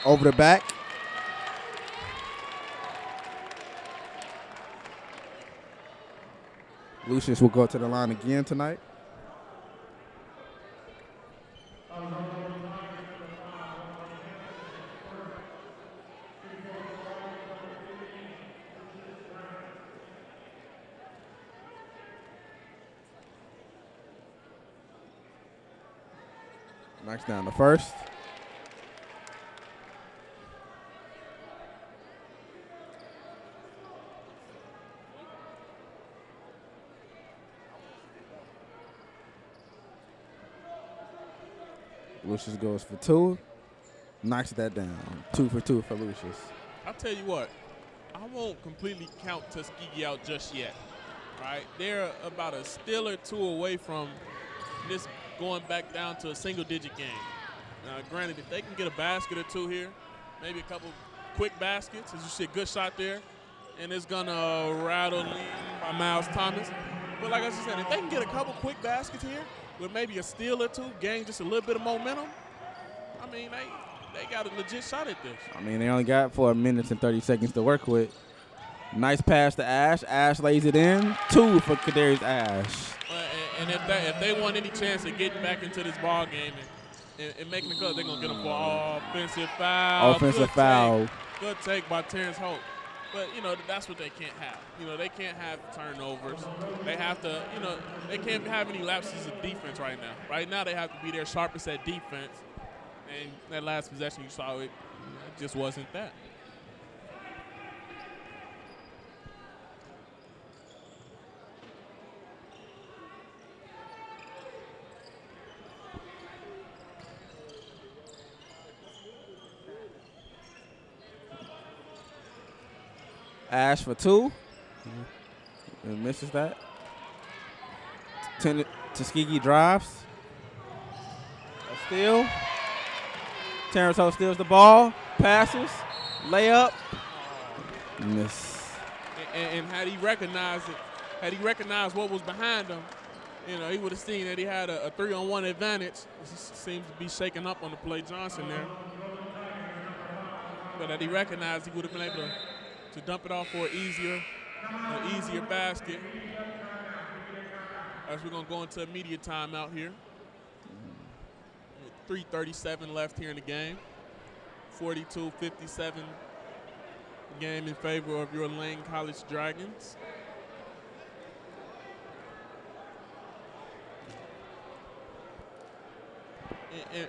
Speaker 2: Over the back. Lucius will go to the line again tonight. Knocks down the first. Lucius goes for 2. Knocks that down. 2 for 2 for Lucius.
Speaker 1: I'll tell you what, I won't completely count Tuskegee out just yet, right? They're about a steal or 2 away from this going back down to a single-digit game. Now, granted, if they can get a basket or 2 here, maybe a couple quick baskets, as you see, a good shot there, and it's going to rattle in by Miles Thomas. But like I said, if they can get a couple quick baskets here with maybe a steal or 2, gain just a little bit of momentum, I mean, they got a legit shot at this.
Speaker 2: I mean, they only got 4 minutes and 30 seconds to work with. Nice pass to Ash. Ash lays it in. 2 for Kadarius Ash.
Speaker 1: And if they want any chance of getting back into this ball game and making the cut, they're going to get them for an offensive foul.
Speaker 2: Offensive foul.
Speaker 1: Good take by Terrence Holt. But, you know, that's what they can't have. You know, they can't have turnovers. They have to, you know, they can't have any lapses of defense right now. Right now they have to be their sharpest at defense. And that last possession you saw, it just wasn't that.
Speaker 2: Ash for 2. And misses that. Tuskegee drives. A steal. Terrence Holt steals the ball. Passes. Layup. Miss.
Speaker 1: And had he recognized it, had he recognized what was behind him, you know, he would have seen that he had a 3-on-1 advantage. He seems to be shaking up on the play Johnson there. But had he recognized, he would have been able to dump it off for an easier basket. As we're going to go into immediate timeout here. 3:37 left here in the game. 42-57 game in favor of your Lane College Dragons.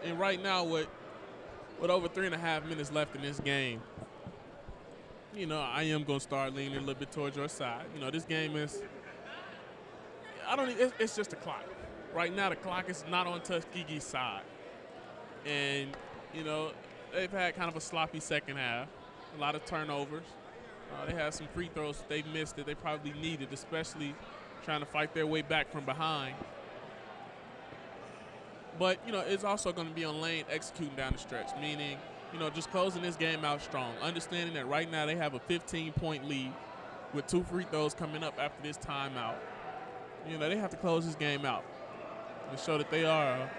Speaker 1: And right now, with over 3.5 minutes left in this game, you know, I am going to start leaning a little bit towards your side. You know, this game is, it's just a clock. Right now, the clock is not on Tuskegee's side. And, you know, they've had kind of a sloppy second half, a lot of turnovers. They had some free throws that they missed that they probably needed, especially trying to fight their way back from behind. But, you know, it's also going to be on Lane executing down the stretch, meaning, you know, just closing this game out strong, understanding that right now they have a 15-point lead with 2 free throws coming up after this timeout. You know, they have to close this game out and show that they are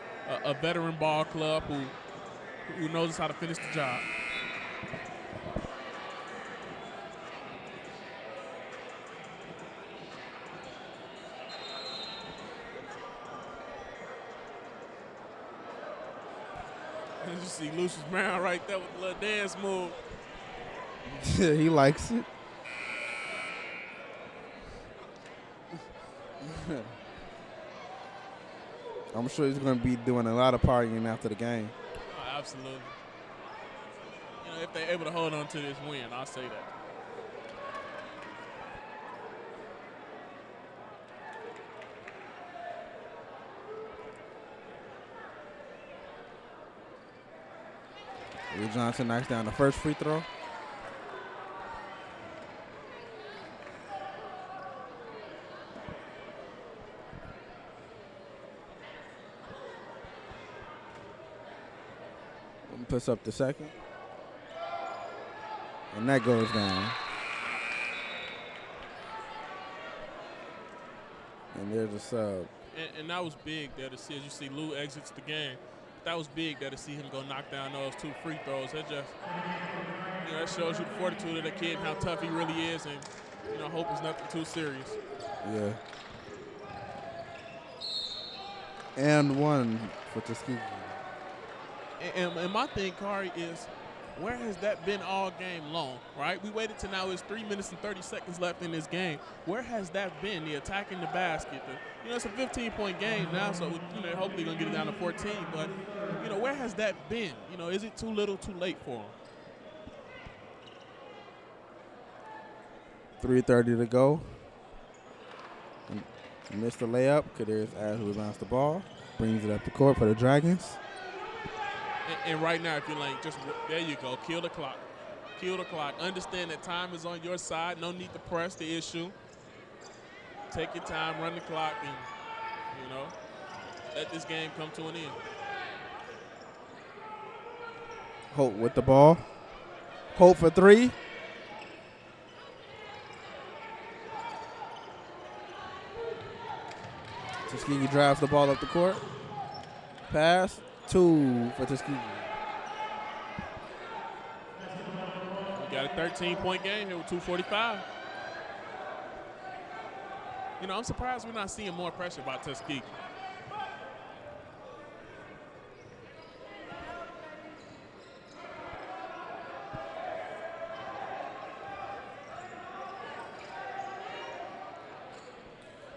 Speaker 1: a veteran ball club who knows how to finish the job. And you see Lucius Brown right there with the little dance move.
Speaker 2: He likes it. I'm sure he's going to be doing a lot of partying after the game.
Speaker 1: Oh, absolutely. You know, if they're able to hold on to this win, I'll say that.
Speaker 2: Lee Johnson knocks down the first free throw. Puts up the second. And that goes down. And there's a sub.
Speaker 1: And that was big there to see, as you see Lou exits the game. That was big there to see him go knock down those 2 free throws. That just, you know, that shows you the fortitude of the kid and how tough he really is. And, you know, hope is nothing too serious.
Speaker 2: Yeah. And 1 for Tuskegee.
Speaker 1: And my thing, Kari, is Where has that been all game long, right? We waited till now. It's 3 minutes and 30 seconds left in this game. Where has that been? The attacking the basket. It's a 15-point game now, so hopefully going to get it down to 14. But where has that been? Is it too little, too late for them?
Speaker 2: 3:30 to go. Missed the layup. Kadarius Ashley rebounds the ball, brings it up the court for the Dragons.
Speaker 1: And right now, if you're like, just there you go, kill the clock. Kill the clock. Understand that time is on your side. No need to press the issue. Take your time, run the clock, and, let this game come to an end.
Speaker 2: Holt with the ball. Holt for three. Tuskegee drives the ball up the court. Pass. 2 for Tuskegee.
Speaker 1: We got a 13-point game here with 2:45. I'm surprised we're not seeing more pressure by Tuskegee.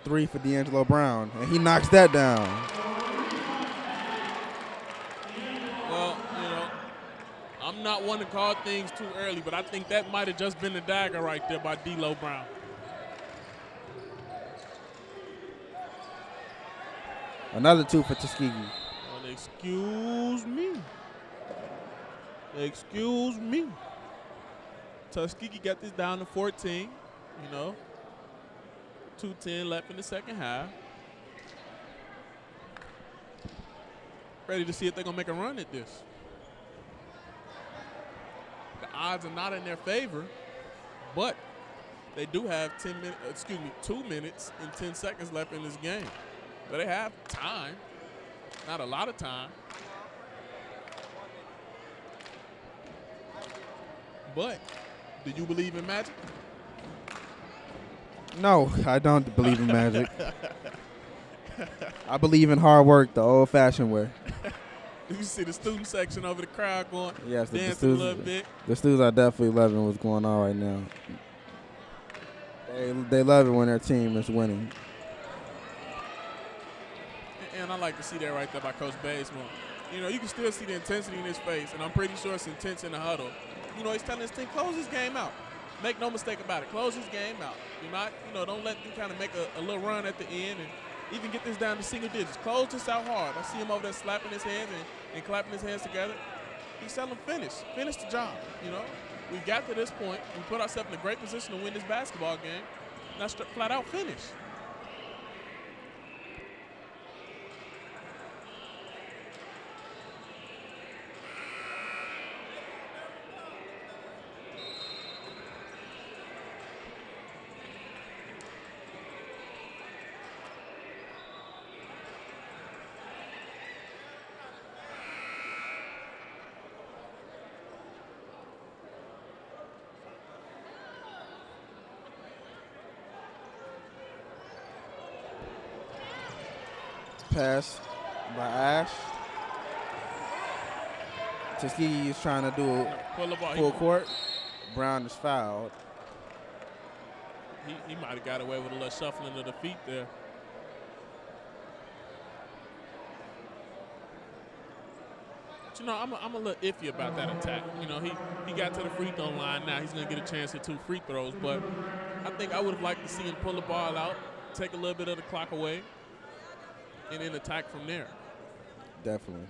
Speaker 2: Three for D'Angelo Brown, and he knocks that down.
Speaker 1: I'm not one to call things too early, but I think that might have just been the dagger right there by D'Lo Brown.
Speaker 2: Another 2 for Tuskegee.
Speaker 1: Well, excuse me. Excuse me. Tuskegee got this down to 14, 2:10 left in the second half. Ready to see if they're going to make a run at this. The odds are not in their favor, but they do have 2 minutes and 10 seconds left in this game. So they have time, not a lot of time. But do you believe in magic?
Speaker 2: No, I don't believe in magic. I believe in hard work the old-fashioned way.
Speaker 1: You see the student section over the crowd going,
Speaker 2: yes,
Speaker 1: dancing a little bit.
Speaker 2: The students are definitely loving what's going on right now. They love it when their team is winning.
Speaker 1: And I like to see that right there by Coach Basemore. You can still see the intensity in his face, and I'm pretty sure it's intense in the huddle. He's telling his team, close this game out. Make no mistake about it. Close this game out. Do not, don't let them kind of make a little run at the end and even get this down to single digits. Close this out hard. I see him over there slapping his hands and clapping his hands together. He's telling them finish. Finish the job. We got to this point. We put ourselves in a great position to win this basketball game. Now flat out finish.
Speaker 2: Pass by Ash. Tuskegee is trying to do a full court. Brown is fouled.
Speaker 1: He might have got away with a little shuffling of the feet there. But I'm a little iffy about that attack. He got to the free throw line now. He's going to get a chance at 2 free throws. But I think I would have liked to see him pull the ball out, take a little bit of the clock away, and then attack from there.
Speaker 2: Definitely.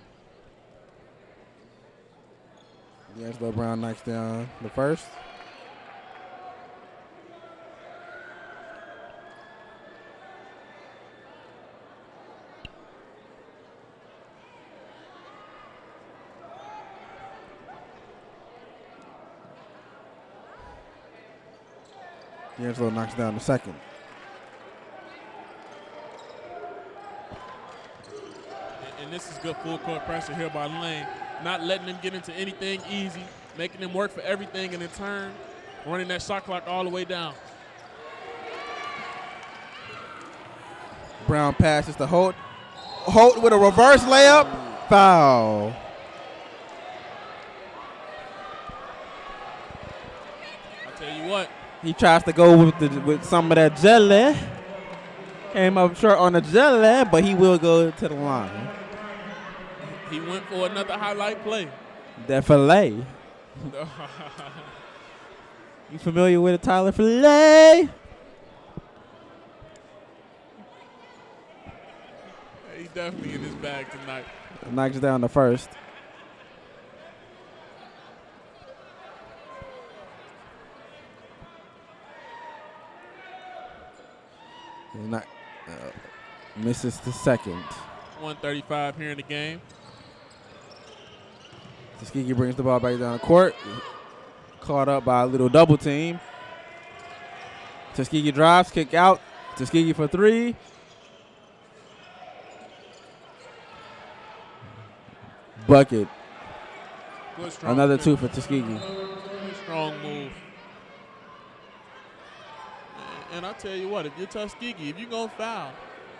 Speaker 2: D'Angelo Brown knocks down the first. D'Angelo knocks down the second.
Speaker 1: And this is good full court pressure here by Lane. Not letting them get into anything easy, making them work for everything, and in turn, running that shot clock all the way down.
Speaker 2: Brown passes to Holt. Holt with a reverse layup. Foul.
Speaker 1: Tell you what.
Speaker 2: He tries to go with some of that jelly. Came up short on the jelly, but he will go to the line.
Speaker 1: He went for another highlight play.
Speaker 2: That filet. You familiar with a Tyler filet?
Speaker 1: He's definitely in his bag tonight.
Speaker 2: Knocks down the first. Misses the second.
Speaker 1: 1:35 here in the game.
Speaker 2: Tuskegee brings the ball back down the court. Caught up by a little double team. Tuskegee drives, kick out. Tuskegee for three. Bucket. Another two for Tuskegee.
Speaker 1: Strong move. And I tell you what, if you're Tuskegee, if you're going to foul,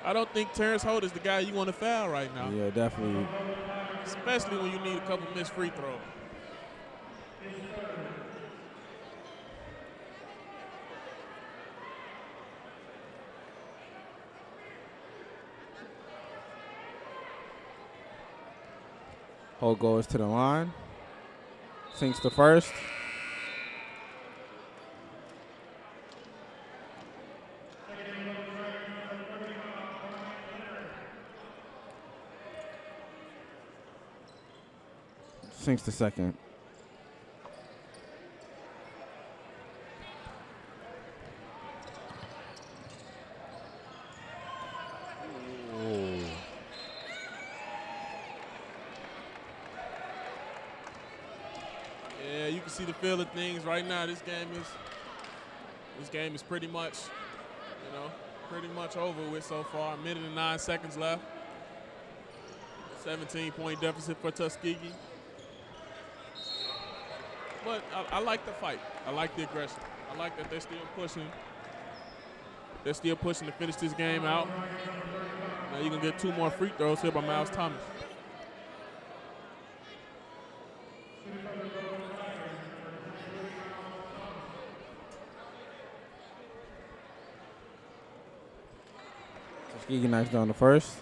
Speaker 1: I don't think Terrence Holt is the guy you want to foul right now.
Speaker 2: Yeah, definitely.
Speaker 1: Especially when you need a couple missed free throws.
Speaker 2: Holt goes to the line. Sinks the first. Sinks the second.
Speaker 1: Yeah, you can see the feel of things right now. This game is pretty much, pretty much over with so far. 1 minute and 9 seconds left. 17-point deficit for Tuskegee. But I like the fight. I like the aggression. I like that they're still pushing. They're still pushing to finish this game out. Now you're going to get 2 more free throws here by Miles Thomas.
Speaker 2: Tuskegee knocks down the first.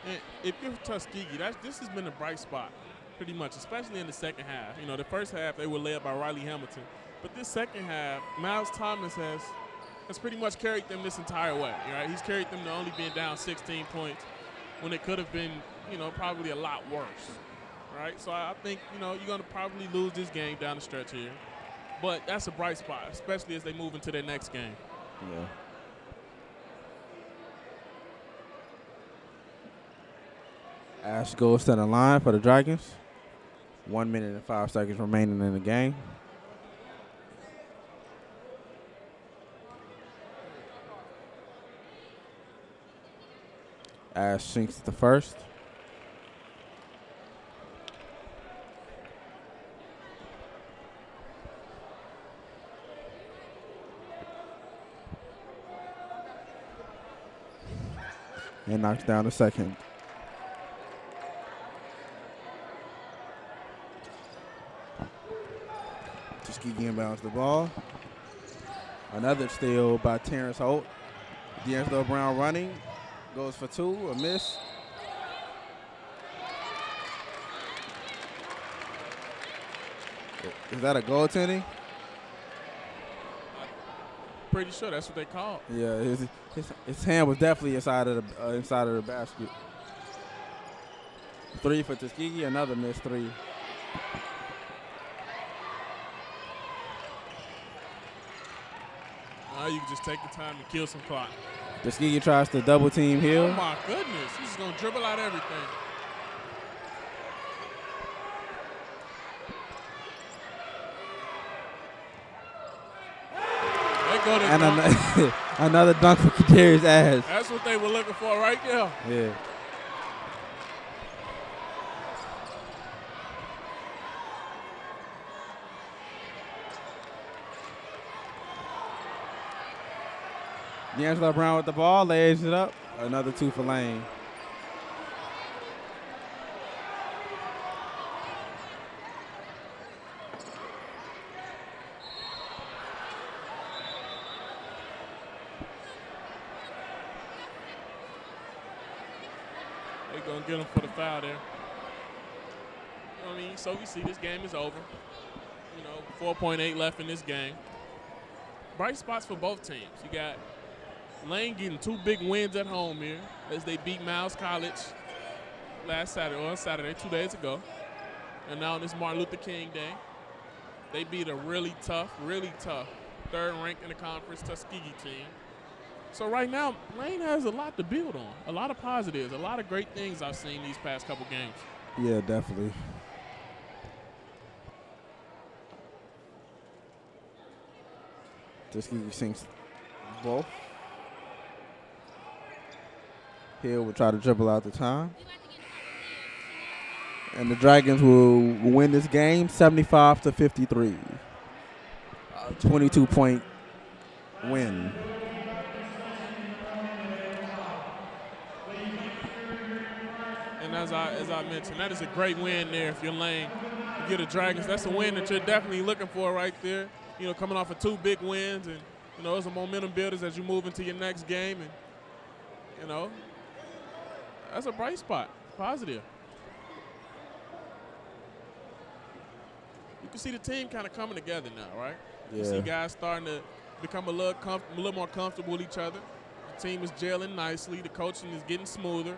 Speaker 1: And if you're Tuskegee, this has been a bright spot. Pretty much, especially in the second half. The first half they were led by Riley Hamilton. But this second half, Miles Thomas has pretty much carried them this entire way. Right? He's carried them to only being down 16 points when it could have been, probably a lot worse. Right? So I think, you're going to probably lose this game down the stretch here. But that's a bright spot, especially as they move into their next game.
Speaker 2: Yeah. Ash goes to the line for the Dragons. 1 minute and 5 seconds remaining in the game. Ash sinks the first. And knocks down the second. Tuskegee inbounds the ball. Another steal by Terrence Holt. D'Angelo Brown running. Goes for 2, a miss. Is that a goaltending?
Speaker 1: Pretty sure that's what they call.
Speaker 2: Yeah, his hand was definitely inside of the basket. 3 for Tuskegee, another missed 3.
Speaker 1: You can just take the time to kill some clock.
Speaker 2: Tuskegee tries to double team Hill.
Speaker 1: Oh my goodness, he's going to dribble out everything. They go to
Speaker 2: and another dunk for Jacarri's ass.
Speaker 1: That's what they were looking for right there.
Speaker 2: Yeah. D'Angelo Brown with the ball, lays it up. Another 2 for Lane.
Speaker 1: Gonna get him for the foul there. I mean, so we see this game is over. 4.8 left in this game. Bright spots for both teams. You got Lane getting 2 big wins at home here as they beat Miles College Saturday, 2 days ago. And now on this Martin Luther King Day, they beat a really tough, third ranked in the conference Tuskegee team. So right now, Lane has a lot to build on, a lot of positives, a lot of great things I've seen these past couple games.
Speaker 2: Yeah, definitely. Tuskegee sinks both. Hill will try to dribble out the time. And the Dragons will win this game 75-53. 22-point win.
Speaker 1: And as I mentioned, that is a great win there if you're Lane. You get the Dragons. That's a win that you're definitely looking for right there. Coming off of 2 big wins, and those are momentum builders as you move into your next game, and that's a bright spot, positive. You can see the team kind of coming together now, right?
Speaker 2: Yeah.
Speaker 1: You see guys starting to become a little more comfortable with each other. The team is gelling nicely. The coaching is getting smoother.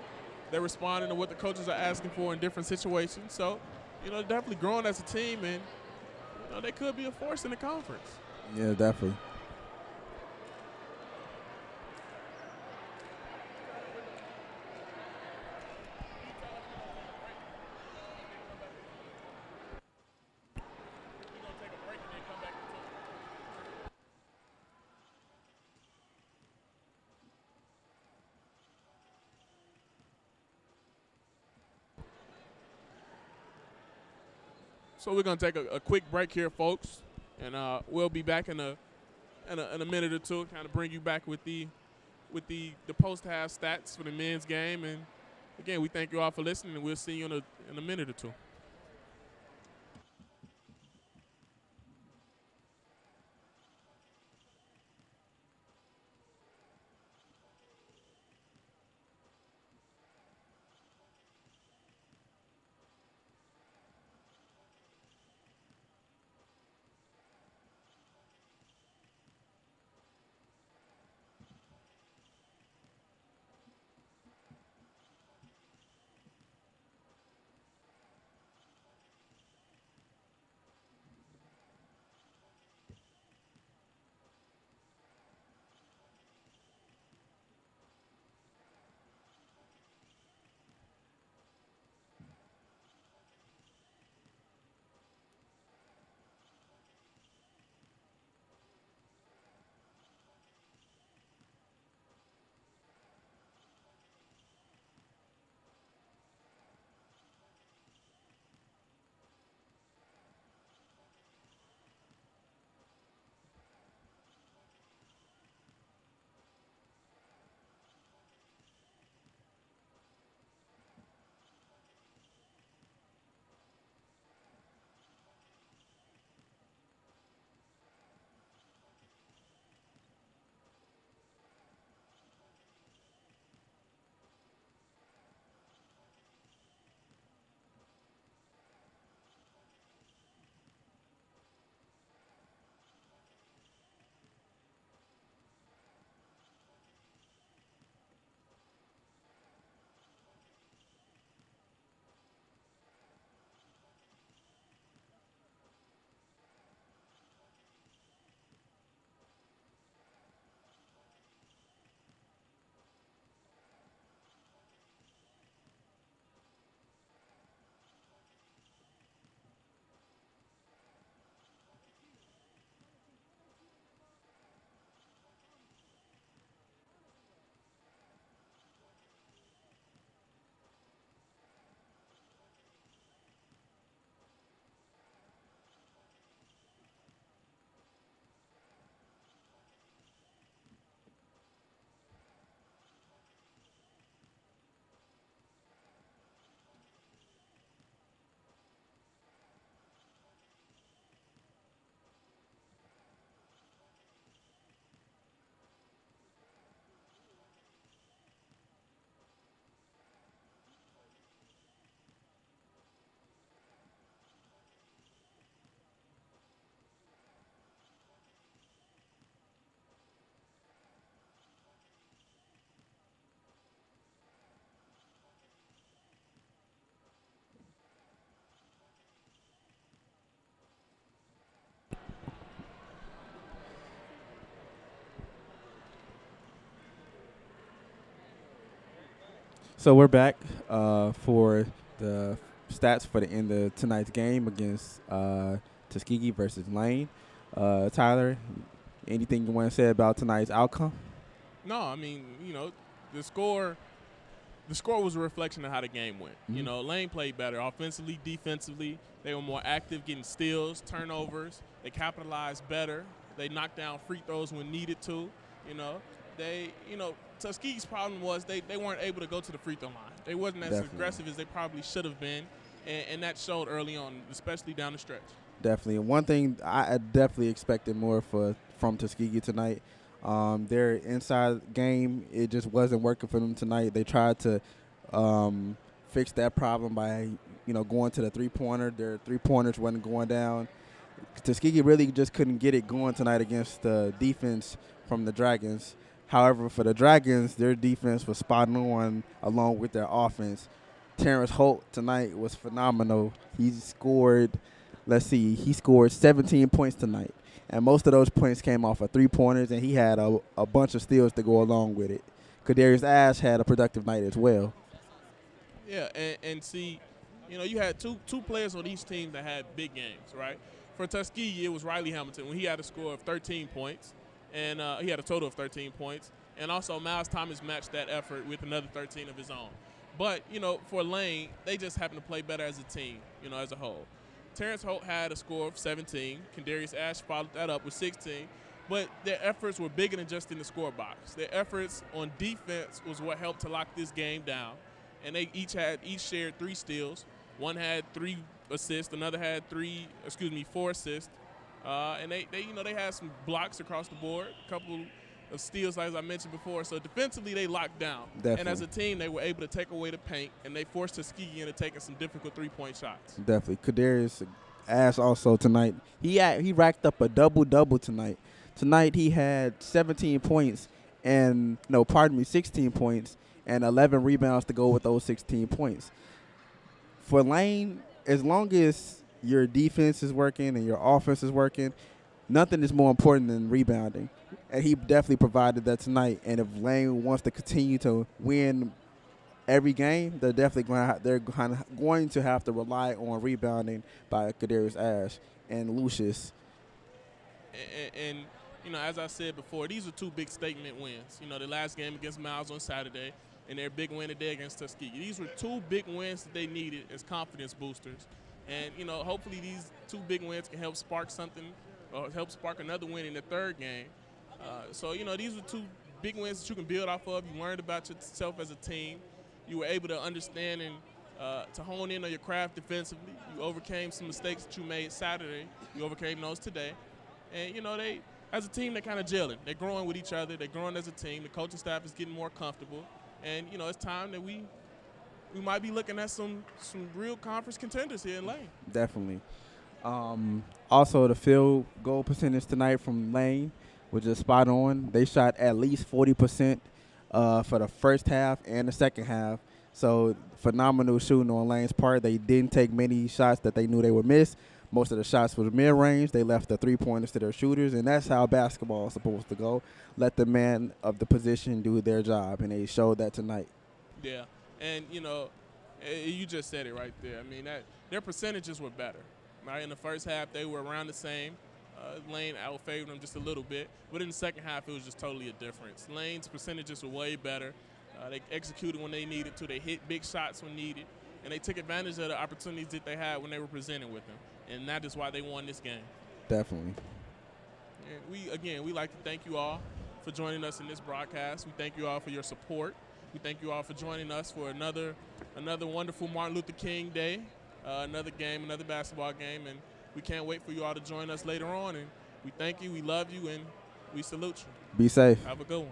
Speaker 1: They're responding to what the coaches are asking for in different situations. So, definitely growing as a team, and they could be a force in the conference.
Speaker 2: Yeah, definitely.
Speaker 1: So we're gonna take a quick break here, folks, and we'll be back in a minute or two, kind of bring you back with the post-half stats for the men's game. And again, we thank you all for listening, and we'll see you in a minute or two.
Speaker 2: So we're back for the stats for the end of tonight's game against Tuskegee versus Lane. Tyler, anything you want to say about tonight's outcome?
Speaker 1: No, I mean, the score was a reflection of how the game went.
Speaker 2: Mm-hmm.
Speaker 1: Lane played better offensively, defensively. They were more active, getting steals, turnovers. They capitalized better. They knocked down free throws when needed to. Tuskegee's problem was they weren't able to go to the free throw line. They wasn't as aggressive as they probably should have been, and that showed early on, especially down the stretch.
Speaker 2: Definitely. One thing I definitely expected more from Tuskegee tonight. Their inside game, it just wasn't working for them tonight. They tried to fix that problem by, going to the three-pointer. Their three-pointers wasn't going down. Tuskegee really just couldn't get it going tonight against the defense from the Dragons. However, for the Dragons, their defense was spot on along with their offense. Terrence Holt tonight was phenomenal. He scored 17 points tonight. And most of those points came off of three-pointers, and he had a bunch of steals to go along with it. Kadarius Ash had a productive night as well.
Speaker 1: Yeah, and see, you had two players on each team that had big games, right? For Tuskegee, it was Riley Hamilton when he had a score of 13 points, and he had a total of 13 points. And also Miles Thomas matched that effort with another 13 of his own. But, for Lane, they just happened to play better as a team, as a whole. Terrence Holt had a score of 17. Kadarius Ash followed that up with 16. But their efforts were bigger than just in the score box. Their efforts on defense was what helped to lock this game down. And they each shared 3 steals. One had 3 assists. Another had 4 assists. And they had some blocks across the board. A couple of steals, as I mentioned before. So defensively, they locked down.
Speaker 2: Definitely.
Speaker 1: And as a team, they were able to take away the paint, and they forced Tuskegee into taking some difficult three-point shots.
Speaker 2: Definitely. Kadarius Ash also tonight. He racked up a double-double tonight. Tonight he had 17 points 16 points and 11 rebounds to go with those 16 points. For Lane, as long as your defense is working and your offense is working, nothing is more important than rebounding. And he definitely provided that tonight. And if Lane wants to continue to win every game, they're definitely going to have to rely on rebounding by Kadarius Ash and Lucius.
Speaker 1: And as I said before, these are 2 big statement wins. The last game against Miles on Saturday and their big win today against Tuskegee. These were 2 big wins that they needed as confidence boosters. And, hopefully these 2 big wins can help spark something or help spark another win in the 3rd game. So, these are 2 big wins that you can build off of. You learned about yourself as a team. You were able to understand and to hone in on your craft defensively. You overcame some mistakes that you made Saturday. You overcame those today. And, they, as a team, they're kind of gelling. They're growing with each other. They're growing as a team. The coaching staff is getting more comfortable. And, it's time that we might be looking at some real conference contenders here in Lane.
Speaker 2: Definitely. Also, the field goal percentage tonight from Lane was just spot on. They shot at least 40% for the first half and the second half. So phenomenal shooting on Lane's part. They didn't take many shots that they knew they would miss. Most of the shots were mid-range. They left the three-pointers to their shooters, and that's how basketball is supposed to go. Let the man of the position do their job, and they showed that tonight.
Speaker 1: Yeah, and, you just said it right there. I mean, their percentages were better. Right? In the first half, they were around the same. Lane outfavored them just a little bit. But in the second half, it was just totally a difference. Lane's percentages were way better. They executed when they needed to. They hit big shots when needed. And they took advantage of the opportunities that they had when they were presented with them. And that is why they won this game.
Speaker 2: Definitely.
Speaker 1: And we like to thank you all for joining us in this broadcast. We thank you all for your support. We thank you all for joining us for another wonderful Martin Luther King Day, another game, another basketball game. And we can't wait for you all to join us later on. And we thank you, we love you, and we salute you.
Speaker 2: Be safe.
Speaker 1: Have a good one.